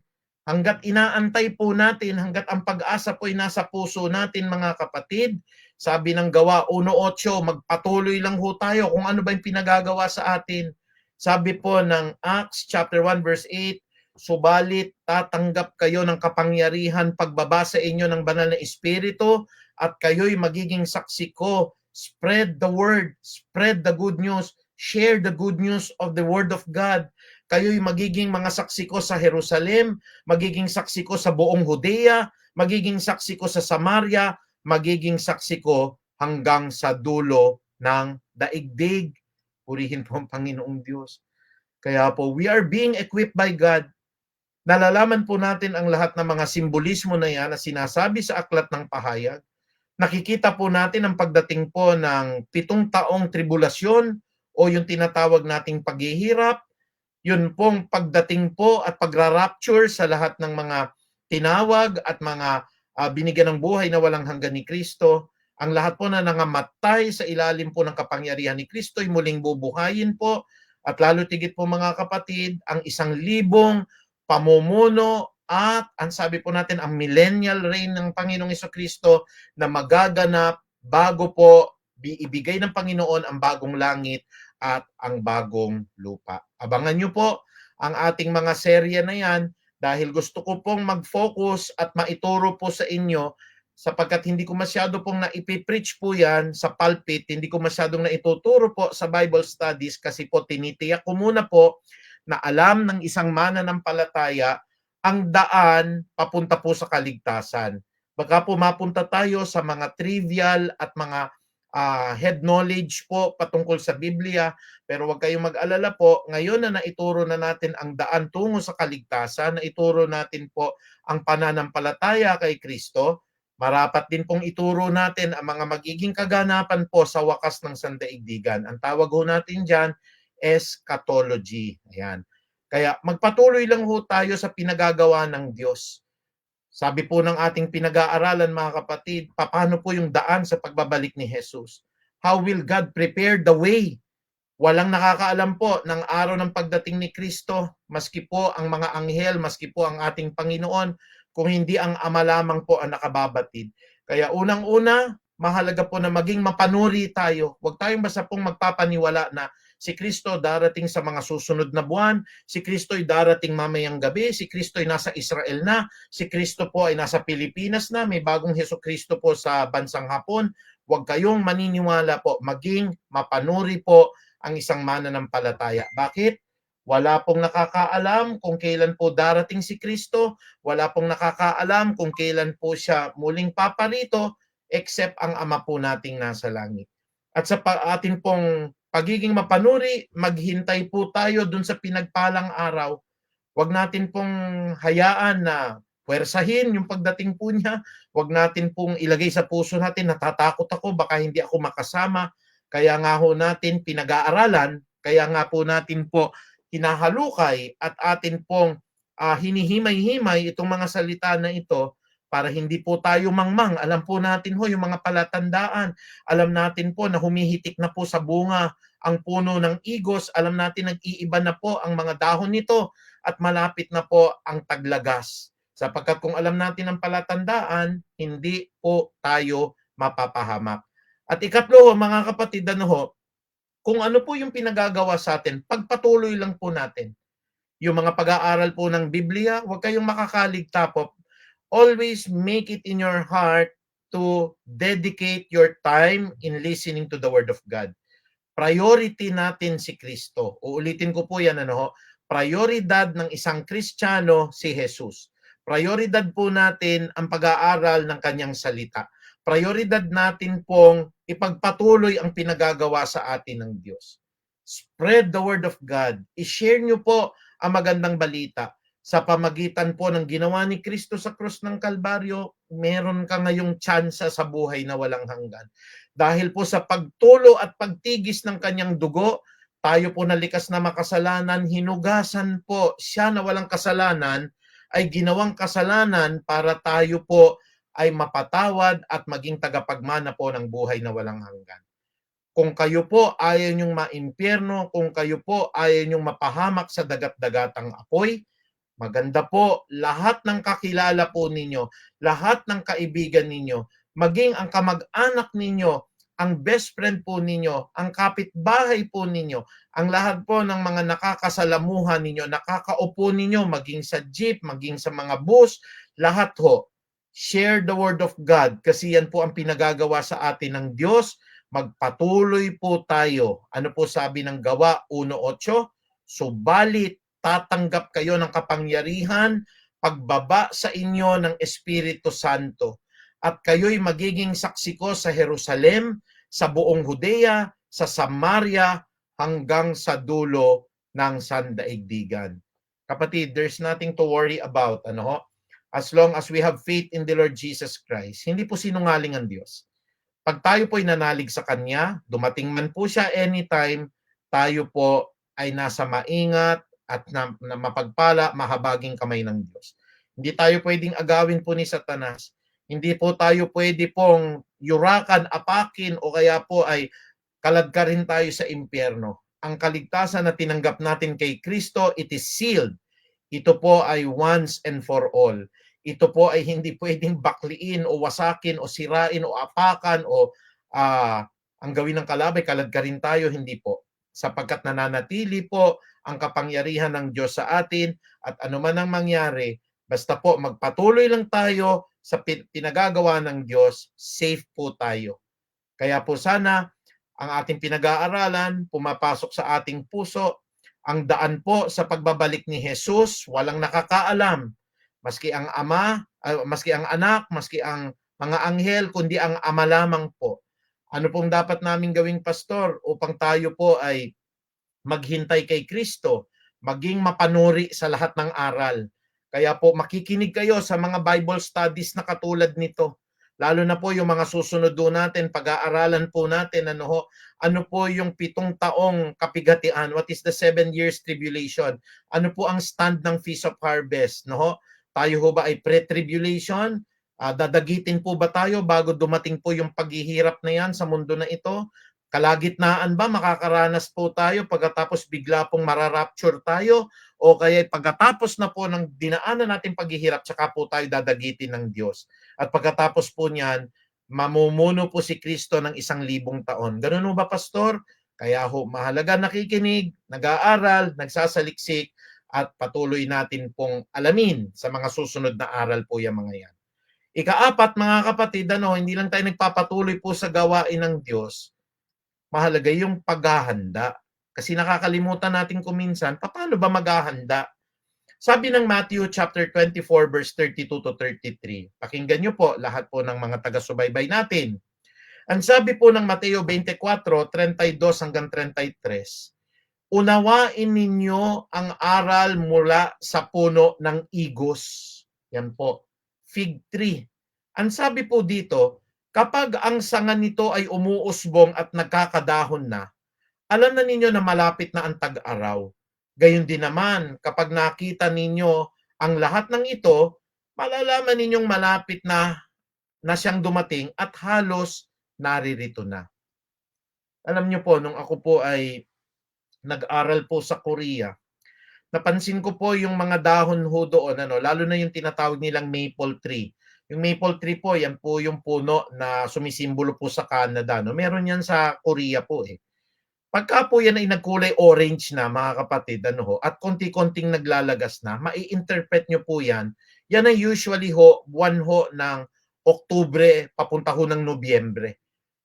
Hanggat inaantay po natin, hanggat ang pag-asa po ay nasa puso natin mga kapatid, sabi ng Gawa 1:8, magpatuloy lang ho tayo kung ano ba yung pinagagawa sa atin. Sabi po ng Acts chapter 1 verse 8, subalit tatanggap kayo ng kapangyarihan pagbaba sa inyo ng banal na Espiritu at kayo'y magiging saksi ko. Spread the word, spread the good news, share the good news of the word of God. Kayo'y magiging mga saksi ko sa Jerusalem, magiging saksi ko sa buong Judea, magiging saksi ko sa Samaria, magiging saksi ko hanggang sa dulo ng daigdig. Purihin po ang Panginoong Diyos. Kaya po, we are being equipped by God. Nalalaman po natin ang lahat ng mga simbolismo na yan na sinasabi sa aklat ng pahayag. Nakikita po natin ang pagdating po ng 7 taong tribulasyon o yung tinatawag nating paghihirap. Yun pong pagdating po at pagra-rapture sa lahat ng mga tinawag at mga binigyan ng buhay na walang hanggan ni Kristo. Ang lahat po na nangamatay sa ilalim po ng kapangyarihan ni Kristo ay muling bubuhayin po. At lalo tigit po mga kapatid, ang 1,000 pamumuno at ang sabi po natin ang millennial reign ng Panginoong Jesucristo na magaganap bago po ibigay ng Panginoon ang bagong langit at ang bagong lupa. Abangan nyo po ang ating mga serye na yan dahil gusto ko pong mag-focus at maituro po sa inyo sapagkat hindi ko masyado pong naipipreach po yan sa pulpit, hindi ko masyadong naituturo po sa Bible studies kasi po tinitiyak ko muna po na alam ng isang mananampalataya ang daan papunta po sa kaligtasan. Baka po mapunta tayo sa mga trivial at mga head knowledge po patungkol sa Biblia, pero huwag kayong mag-alala po, ngayon na naituro na natin ang daan tungo sa kaligtasan, naituro natin po ang pananampalataya kay Kristo, marapat din pong ituro natin ang mga magiging kaganapan po sa wakas ng sandaigdigan. Ang tawag ho natin dyan, eschatology. Ayan. Kaya magpatuloy lang ho tayo sa pinagagawa ng Diyos. Sabi po ng ating pinag-aaralan mga kapatid, paano po yung daan sa pagbabalik ni Jesus? How will God prepare the way? Walang nakakaalam po ng araw ng pagdating ni Kristo, maski po ang mga anghel, maski po ang ating Panginoon, kung hindi ang Ama lamang po ang nakababatid. Kaya unang-una, mahalaga po na maging mapanuri tayo. Huwag tayong basta pong magpapaniwala na si Kristo darating sa mga susunod na buwan, si Kristo ay darating mamayang gabi, si Kristo ay nasa Israel na, si Kristo po ay nasa Pilipinas na, may bagong Hesus Kristo po sa bansang Hapon. Huwag kayong maniniwala po, maging mapanuri po ang isang mananampalataya. Bakit? Wala pong nakakaalam kung kailan po darating si Kristo, wala pong nakakaalam kung kailan po siya muling paparito, except ang Ama po nating nasa langit. At sa atin pong pagiging mapanuri, maghintay po tayo dun sa pinagpalang araw. Huwag natin pong hayaan na puwersahin yung pagdating po niya. Huwag natin pong ilagay sa puso natin, natatakot ako, baka hindi ako makasama. Kaya nga ho natin pinag-aaralan, kaya nga po natin po hinahalukay at atin pong hinihimay-himay itong mga salita na ito para hindi po tayo mangmang. Alam po natin ho yung mga palatandaan. Alam natin po na humihitik na po sa bunga ang puno ng igos. Alam natin nag-iiba na po ang mga dahon nito at malapit na po ang taglagas. Sapagkat kung alam natin ang palatandaan, hindi po tayo mapapahamak. At ikatlo, mga kapatid, kung ano po yung pinagagawa sa atin, pagpatuloy lang po natin. Yung mga pag-aaral po ng Biblia, huwag kayong makakaligta po. Always make it in your heart to dedicate your time in listening to the Word of God. Priority natin si Kristo. Uulitin ko po yan, prioridad ng isang Kristiyano si Jesus. Prioridad po natin ang pag-aaral ng kanyang salita. Prioridad natin pong ipagpatuloy ang pinagagawa sa atin ng Diyos. Spread the Word of God. I-share nyo po ang magandang balita. Sa pamagitan po ng ginawa ni Kristo sa krus ng Kalbaryo, meron ka ngayong tsansa sa buhay na walang hanggan. Dahil po sa pagtulo at pagtigis ng kanyang dugo, tayo po nalikas na makasalanan, hinugasan po siya na walang kasalanan, ay ginawang kasalanan para tayo po ay mapatawad at maging tagapagmana po ng buhay na walang hanggan. Kung kayo po ayaw nyong maimpyerno, kung kayo po ayaw nyong mapahamak sa dagat-dagatang apoy, maganda po, lahat ng kakilala po ninyo, lahat ng kaibigan ninyo, maging ang kamag-anak ninyo, ang best friend po ninyo, ang kapitbahay po ninyo, ang lahat po ng mga nakakasalamuhan ninyo, nakakaupo ninyo, maging sa jeep, maging sa mga bus, lahat ho, share the Word of God kasi yan po ang pinagagawa sa atin ng Diyos. Magpatuloy po tayo. Ano po sabi ng Gawa 1:8? Subalit tatanggap kayo ng kapangyarihan pagbaba sa inyo ng Espiritu Santo at kayo'y magiging saksi ko sa Jerusalem, sa buong Judea, sa Samaria, hanggang sa dulo ng sandaigdigan. Kapatid, there's nothing to worry about. As long as we have faith in the Lord Jesus Christ, hindi po sinungaling ang Diyos. Pag tayo po'y nanalig sa Kanya, dumating man po siya anytime, tayo po ay nasa maingat at na mapagpala, mahabaging kamay ng Diyos. Hindi tayo pwedeng agawin po ni Satanas. Hindi po tayo pwede pong yurakan, apakin, o kaya po ay kaladkarin tayo sa impyerno. Ang kaligtasan na tinanggap natin kay Kristo, it is sealed. Ito po ay once and for all. Ito po ay hindi pwedeng bakliin o wasakin o sirain o apakan o ang gawin ng kalabay, kaladkarin tayo, hindi po. Sapagkat nananatili po ang kapangyarihan ng Diyos sa atin at anuman ang mangyari, basta po magpatuloy lang tayo sa pinagagawa ng Diyos, safe po tayo. Kaya po sana ang ating pinag-aaralan pumapasok sa ating puso, ang daan po sa pagbabalik ni Jesus, walang nakakaalam. Maski ang ama, maski ang anak, maski ang mga anghel, kundi ang ama lamang po. Ano pong dapat naming gawing pastor upang tayo po ay maghintay kay Kristo, maging mapanuri sa lahat ng aral. Kaya po makikinig kayo sa mga Bible studies na katulad nito. Lalo na po yung mga susunod do natin, pag-aaralan po natin ano po yung 7 taong kapigatian, what is the 7 years tribulation, ano po ang stand ng Feast of Harvest, tayo ho ba ay pre-tribulation? Dadagitin po ba tayo bago dumating po yung paghihirap na yan sa mundo na ito? Kalagitnaan ba makakaranas po tayo pagkatapos bigla pong mararapture tayo, o kaya pagkatapos na po ng dinaanan nating paghihirap tsaka po tayo dadagitin ng Diyos? At pagkatapos po niyan, mamumuno po si Kristo ng 1,000 taon. Ganun ho ba, Pastor? Kaya ho, mahalaga nakikinig, nag-aaral, nagsasaliksik, at patuloy natin pong alamin sa mga susunod na aral po yung mga yan. Ika-4, mga kapatid, hindi lang tayo nagpapatuloy po sa gawain ng Diyos, mahalaga yung paghahanda. Kasi nakakalimutan natin kuminsan, paano ba maghahanda? Sabi ng Matthew chapter 24 verse 32 to 33. Pakinggan niyo po lahat po ng mga taga-subaybay natin. Ang sabi po ng Mateo 24:32 hanggang 33, unawain ninyo ang aral mula sa puno ng igos. Yan po, fig tree. Ang sabi po dito, kapag ang sanga nito ay umuusbong at nagkakadahon na, alam na ninyo na malapit na ang tag-araw. Gayon din naman, kapag nakita ninyo ang lahat ng ito, malalaman ninyong malapit na siyang dumating at halos naririto na. Alam niyo po, nung ako po ay nag-aral po sa Korea, napansin ko po yung mga dahon ho doon, lalo na yung tinatawag nilang maple tree. Yung maple tree po, yan po yung puno na sumisimbolo po sa Canada. Meron yan sa Korea po eh. Pagka po yan ay nagkulay orange na, mga kapatid, at konti-konting naglalagas na, mai-interpret nyo po yan. Yan ay usually buwan ng Oktubre papunta ho ng Nobyembre.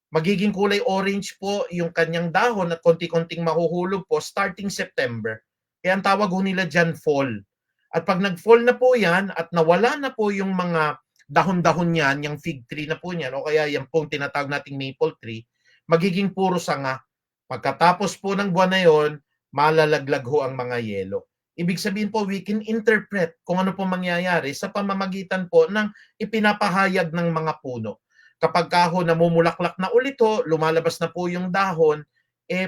Magiging kulay orange po yung kanyang dahon at konti-konting mahuhulog po starting September. Kaya ang tawag ho nila dyan fall. At pag nag-fall na po yan at nawala na po yung mga dahon-dahon yan, yung fig tree na po yan, o kaya yung pong tinatawag nating maple tree, magiging puro sanga. Pagkatapos po ng buwan na yon, malalaglag ho ang mga yelo. Ibig sabihin po, we can interpret kung ano po mangyayari sa pamamagitan po ng ipinapahayag ng mga puno. Kapag ho namumulaklak na ulit ho, lumalabas na po yung dahon,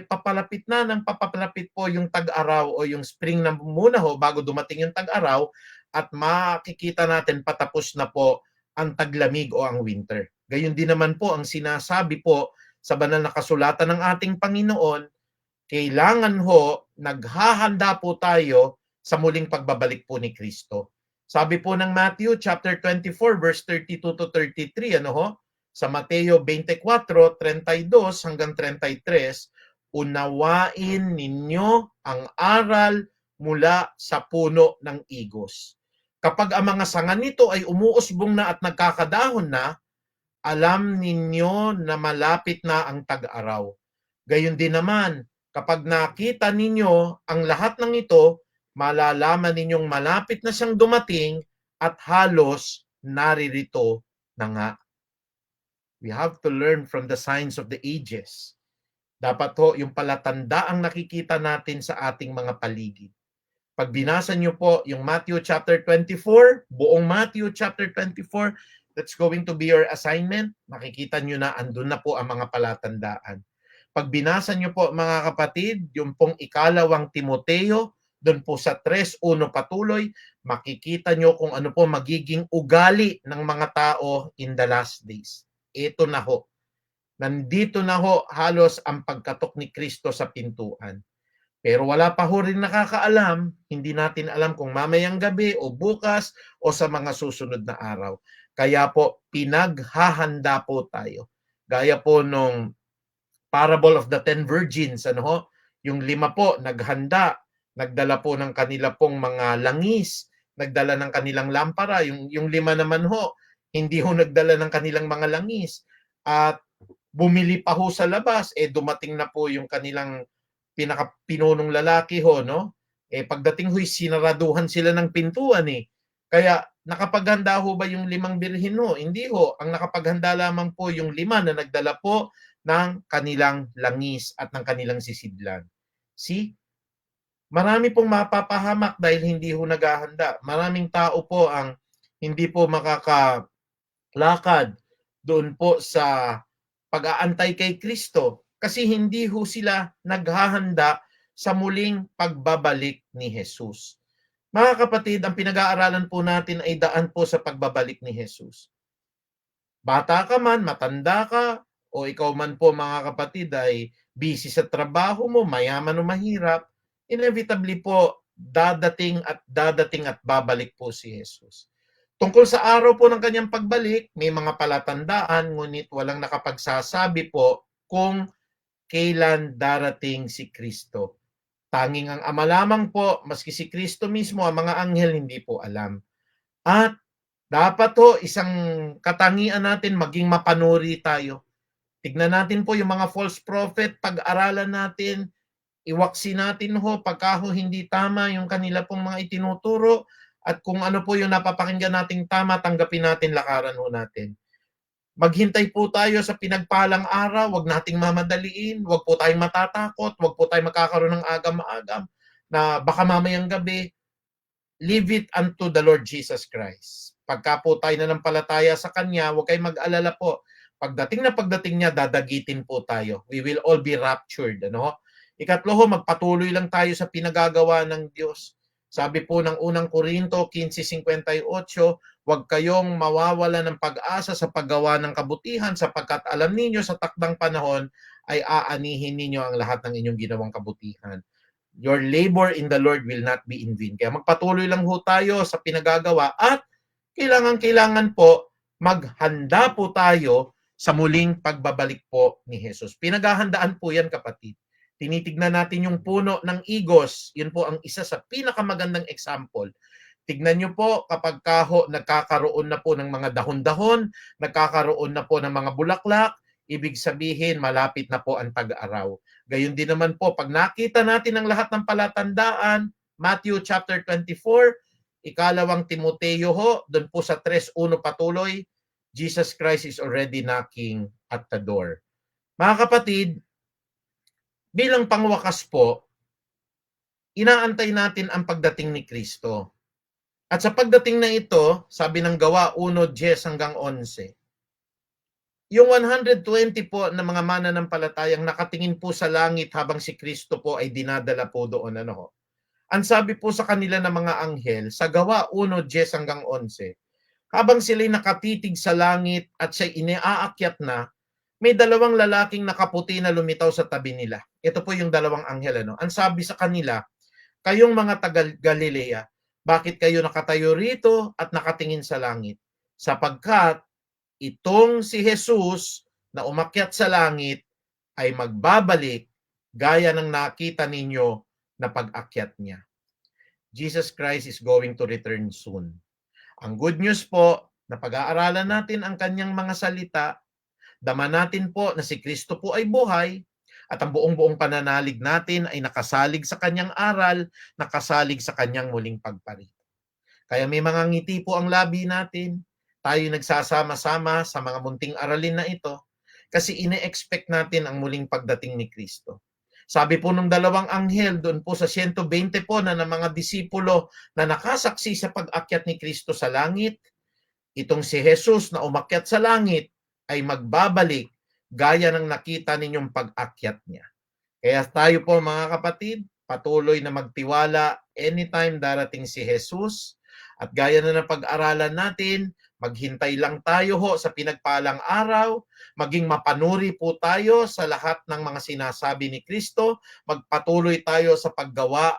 papalapit na ng papalapit po yung tag-araw o yung spring na muna ho bago dumating yung tag-araw, at makikita natin patapos na po ang taglamig o ang winter. Gayon din naman po ang sinasabi po sa banal na kasulatan ng ating Panginoon, kailangan ho naghahanda po tayo sa muling pagbabalik po ni Kristo. Sabi po ng Matthew chapter 24 verse 32 to 33, sa Mateo 24:32 hanggang 33, unawain ninyo ang aral mula sa puno ng igos. Kapag ang mga sanga nito ay umuusbong na at nagkakadahon na, alam ninyo na malapit na ang tag-araw. Gayon din naman, kapag nakita ninyo ang lahat ng ito, malalaman ninyong malapit na siyang dumating at halos naririto na nga. We have to learn from the signs of the ages. Dapat ho, yung palatanda ang nakikita natin sa ating mga paligid. Pag binasa nyo po yung Matthew chapter 24, buong Matthew chapter 24, that's going to be your assignment. Makikita nyo na andun na po ang mga palatandaan. Pag binasa nyo po, mga kapatid, yung pong 2 Timoteo, doon po sa 3:1 patuloy, makikita nyo kung ano po magiging ugali ng mga tao in the last days. Ito na ho. Nandito na ho halos ang pagkatok ni Kristo sa pintuan. Pero wala pa ho rin nakakaalam, hindi natin alam kung mamayang gabi o bukas o sa mga susunod na araw. Kaya po, pinaghahanda po tayo. Gaya po nung parable of the 10 virgins, yung 5 po, naghanda, nagdala po ng kanila pong mga langis, nagdala ng kanilang lampara, yung 5 naman ho, hindi ho nagdala ng kanilang mga langis. At bumili pa ho sa labas, dumating na po yung kanilang pinakapinunong lalaki ho, pagdating ho'y sinaraduhan sila ng pintuan Kaya nakapaghanda ho ba yung 5 birhen ho? Hindi ho. Ang nakapaghanda lamang po yung 5 na nagdala po ng kanilang langis at ng kanilang sisidlan. See? Marami pong mapapahamak dahil hindi ho naghahanda. Maraming tao po ang hindi po makakalakad doon po sa pag-aantay kay Kristo kasi hindi ho sila naghahanda sa muling pagbabalik ni Jesus. Mga kapatid, ang pinag-aaralan po natin ay daan po sa pagbabalik ni Jesus. Bata ka man, matanda ka, o ikaw man po mga kapatid ay busy sa trabaho mo, mayaman o mahirap, inevitably po dadating at babalik po si Jesus. Tungkol sa araw po ng kanyang pagbalik, may mga palatandaan ngunit walang nakapagsasabi po kung kailan darating si Kristo. Tanging ang Ama lamang po, maski si Kristo mismo, ang mga anghel hindi po alam. At dapat ho, isang katangian natin, maging mapanuri tayo. Tignan natin po yung mga false prophet, pag-aralan natin, iwaksi natin ho, pagka ho hindi tama yung kanila pong mga itinuturo, at kung ano po yung napapakinggan nating tama, tanggapin natin, lakaran ho natin. Maghintay po tayo sa pinagpalang araw, wag nating mamadaliin, wag po tayong matatakot, wag po tayong magkakaroon ng agam-agam na baka mamayang gabi. Leave it unto the Lord Jesus Christ. Pagka po tayo nanampalataya sa Kanya, wag kayong mag-alala po. Pagdating niya, dadagitin po tayo. We will all be raptured. Ano? Ikatlo ho, magpatuloy lang tayo sa pinagagawa ng Diyos. Sabi po ng unang Korinto 15:58, huwag kayong mawawala ng pag-asa sa paggawa ng kabutihan sapagkat alam ninyo sa takdang panahon ay aanihin ninyo ang lahat ng inyong ginawang kabutihan. Your labor in the Lord will not be in vain. Kaya magpatuloy lang ho tayo sa pinagagawa at kailangan po maghanda po tayo sa muling pagbabalik po ni Jesus. Pinaghahandaan po yan, kapatid. Tinitignan natin yung puno ng igos. Yun po ang isa sa pinakamagandang example. Tignan nyo po kapag nagkakaroon na po ng mga dahon-dahon, nagkakaroon na po ng mga bulaklak, ibig sabihin malapit na po ang tag-araw. Gayon din naman po, pag nakita natin ang lahat ng palatandaan, Matthew chapter 24, ikalawang Timoteo ho, doon po sa 3:1 patuloy, Jesus Christ is already knocking at the door. Mga kapatid, bilang pangwakas po, inaantay natin ang pagdating ni Kristo. At sa pagdating na ito, sabi ng Gawa 1:10 hanggang 11, yung 120 po na mga mananampalatayang nakatingin po sa langit habang si Kristo po ay dinadala po doon. Ang sabi po sa kanila ng mga anghel, sa Gawa 1:10 hanggang 11, habang sila'y nakatitig sa langit at siya'y iniaakyat na, may dalawang lalaking nakaputi na lumitaw sa tabi nila. Ito po yung dalawang anghel. Ang sabi sa kanila, kayong mga taga-Galilea, bakit kayo nakatayo rito at nakatingin sa langit? Sapagkat itong si Jesus na umakyat sa langit ay magbabalik gaya ng nakita ninyo na pag-akyat niya. Jesus Christ is going to return soon. Ang good news po, na pag-aaralan natin ang kanyang mga salita, dama natin po na si Kristo po ay buhay at ang buong pananalig natin ay nakasalig sa kanyang aral, nakasalig sa kanyang muling pagparito. Kaya may mga ngiti po ang labi natin, tayo nagsasama-sama sa mga munting aralin na ito kasi ine-expect natin ang muling pagdating ni Kristo. Sabi po ng dalawang anghel doon po sa 120 po na ng mga disipulo na nakasaksi sa pag-akyat ni Kristo sa langit, itong si Jesus na umakyat sa langit ay magbabalik gaya ng nakita ninyong pag-akyat niya. Kaya tayo po mga kapatid, patuloy na magtiwala anytime darating si Jesus at gaya na ng pag-aralan natin, maghintay lang tayo ho sa pinagpalang araw, maging mapanuri po tayo sa lahat ng mga sinasabi ni Kristo, magpatuloy tayo sa paggawa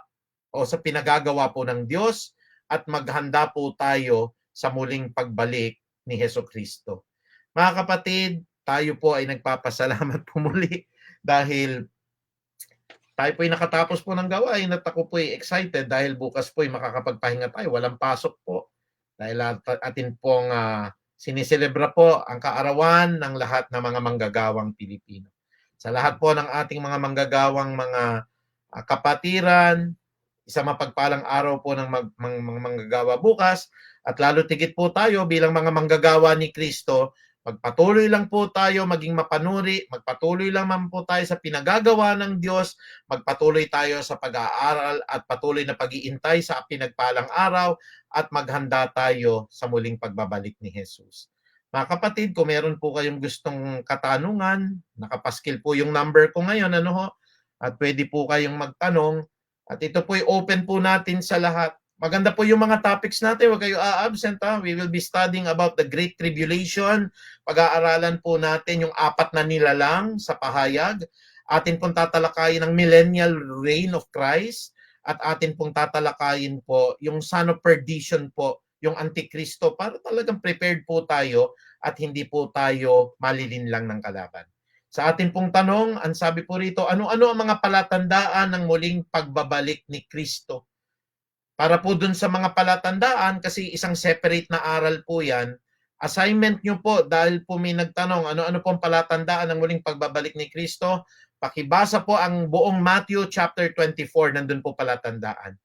o sa pinagagawa po ng Diyos at maghanda po tayo sa muling pagbalik ni Jesucristo. Mga kapatid, tayo po ay nagpapasalamat po muli dahil tayo po ay nakatapos po ng gawain at ako po ay excited dahil bukas po ay makakapagpahinga tayo. Walang pasok po dahil atin pong siniselebra po ang kaarawan ng lahat ng mga manggagawang Pilipino. Sa lahat po ng ating mga manggagawang mga kapatiran, isang mapagpalang araw po ng mga manggagawa bukas, at lalo tigit po tayo bilang mga manggagawa ni Kristo, magpatuloy lang po tayo maging mapanuri, magpatuloy lang man po tayo sa pinagagawa ng Diyos, magpatuloy tayo sa pag-aaral at patuloy na pag-iintay sa pinagpalang araw, at maghanda tayo sa muling pagbabalik ni Jesus. Mga kapatid, kung meron po kayong gustong katanungan, nakapaskil po yung number ko ngayon, ano ho, at pwede po kayong magtanong, at ito po open po natin sa lahat. Maganda po yung mga topics natin, huwag kayo a-absent ha. We will be studying about the Great Tribulation. Pag-aaralan po natin yung 4 na nilalang sa pahayag. Atin pong tatalakayin ang millennial reign of Christ, at atin pong tatalakayin po yung son of perdition po, yung Antikristo, para talagang prepared po tayo at hindi po tayo malilinlang ng kalaban. Sa atin pong tanong, ang sabi po rito, ano-ano ang mga palatandaan ng muling pagbabalik ni Kristo? Para po dun sa mga palatandaan, kasi isang separate na aral po yan, assignment nyo po, dahil po may nagtanong, ano-ano pong palatandaan ng muling pagbabalik ni Kristo, pakibasa po ang buong Matthew chapter 24, nandun po palatandaan.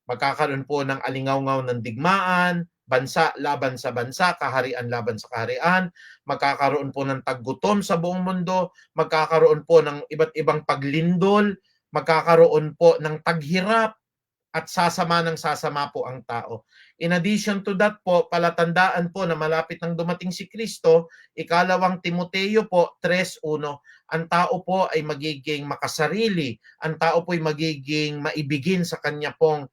Magkakaroon po ng alingaw-ngaw ng digmaan, bansa laban sa bansa, kaharian laban sa kaharian, magkakaroon po ng taggutom sa buong mundo, magkakaroon po ng iba't ibang paglindol, magkakaroon po ng taghirap, at sasama ng sasama po ang tao. In addition to that po, palatandaan po na malapit nang dumating si Kristo, ikalawang Timoteo po 3:1, ang tao po ay magiging makasarili, ang tao po ay magiging maibigin sa kanya pong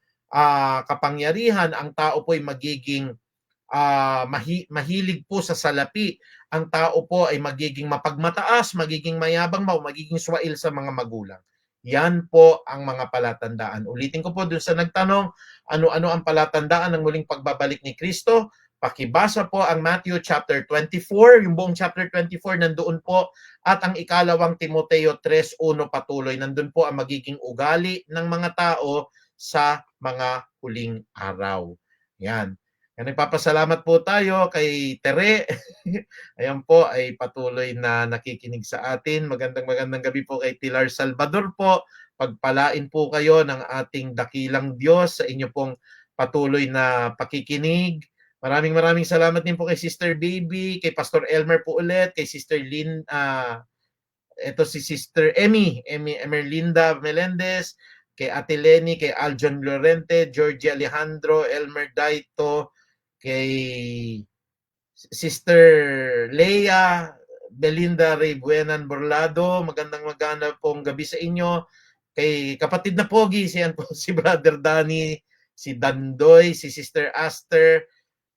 kapangyarihan, ang tao po ay magiging mahilig po sa salapi, ang tao po ay magiging mapagmataas, magiging mayabang, magiging swail sa mga magulang. Yan po ang mga palatandaan. Ulitin ko po dun sa nagtanong, ano-ano ang palatandaan ng muling pagbabalik ni Kristo? Pakibasa po ang Matthew chapter 24, yung buong chapter 24 nandoon po, at ang ikalawang Timoteo 3:1 patuloy. Nandun po ang magiging ugali ng mga tao sa mga huling araw. Yan. Nagpapasalamat po tayo kay Tere. Ayan po, ay patuloy na nakikinig sa atin. Magandang gabi po kay Tilar Salvador po. Pagpalain po kayo ng ating dakilang Diyos sa inyo pong patuloy na pakikinig. Maraming salamat din po kay Sister Baby, kay Pastor Elmer po ulit, kay Sister Lynn, ito si Sister Emerlinda Melendez, kay Ate Lenny, kay Aljon Lorente, Georgie Alejandro, Elmer Daito, kay Sister Leia, Belinda Ray Buenan Borlado, magandang pong gabi sa inyo. Kay kapatid na Pogi, siyan po si Brother Danny, si Dandoy, si Sister Aster,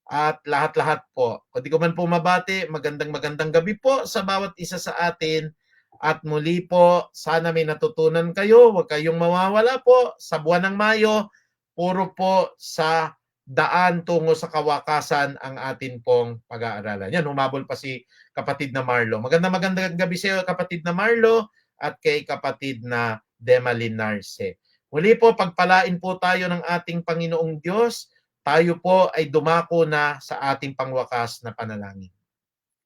at lahat-lahat po. Kung di ko man po mabati, magandang gabi po sa bawat isa sa atin. At muli po, sana may natutunan kayo. Huwag kayong mawawala po sa buwan ng Mayo. Puro po sa daan tungo sa kawakasan ang atin pong pag-aaralan. Yan, humabol pa si kapatid na Marlo. Magandang gabi sa iyo, kapatid na Marlo, at kay kapatid na Demalin Narce. Muli po, pagpalain po tayo ng ating Panginoong Diyos. Tayo po ay dumako na sa ating pangwakas na panalangin.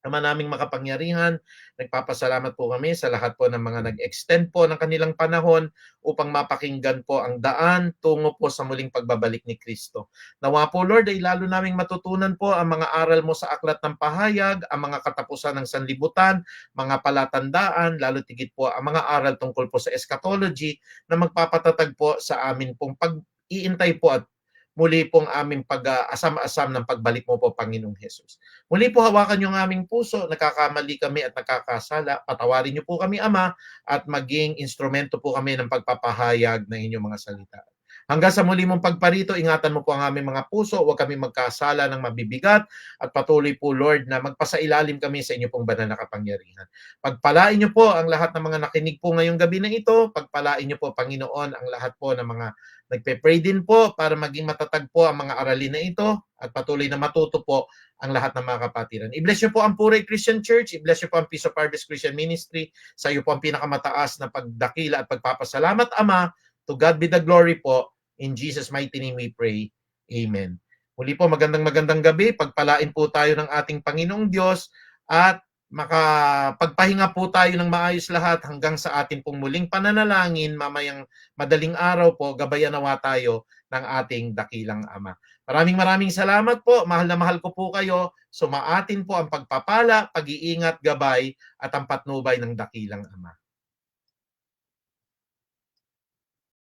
Ama naming makapangyarihan, nagpapasalamat po kami sa lahat po ng mga nag-extend po ng kanilang panahon upang mapakinggan po ang daan tungo po sa muling pagbabalik ni Kristo. Nawa po Lord ay lalo naming matutunan po ang mga aral mo sa aklat ng pahayag, ang mga katapusan ng sanlibutan, mga palatandaan, lalo tigit po ang mga aral tungkol po sa eschatology na magpapatatag po sa amin pong pag-iintay po at muli pong aming pag-asam-asam ng pagbalik mo po, Panginoong Jesus. Muli po hawakan niyo ang aming puso, nakakamali kami at nakakasala. Patawarin niyo po kami, Ama, at maging instrumento po kami ng pagpapahayag ng inyong mga salita. Hanggang sa muli mong pagparito, ingatan mo po ang aming mga puso, huwag kami magkasala ng mabibigat, at patuloy po, Lord, na magpasailalim kami sa inyo pong banal na kapangyarihan. Pagpalain niyo po ang lahat ng mga nakinig po ngayong gabi na ito, pagpalain niyo po, Panginoon, ang lahat po ng mga nagpe-pray din po para maging matatag po ang mga aralin na ito at patuloy na matuto po ang lahat ng mga kapatiran. I-bless niyo po ang Puray Christian Church, i-bless niyo po ang Peace of Harvest Christian Ministry, sa iyo po ang pinakamataas na pagdakila at pagpapasalamat, Ama. To God be the glory po. In Jesus' mighty name we pray. Amen. Muli po, magandang gabi. Pagpalain po tayo ng ating Panginoong Diyos at makapagpahinga po tayo ng maayos lahat hanggang sa atin pong muling pananalangin mamayang madaling araw po, gabayan nawa tayo ng ating dakilang Ama. Maraming salamat po. Mahal na mahal ko po kayo. Sumaatin po ang pagpapala, pag-iingat, gabay at ang patnubay ng dakilang Ama.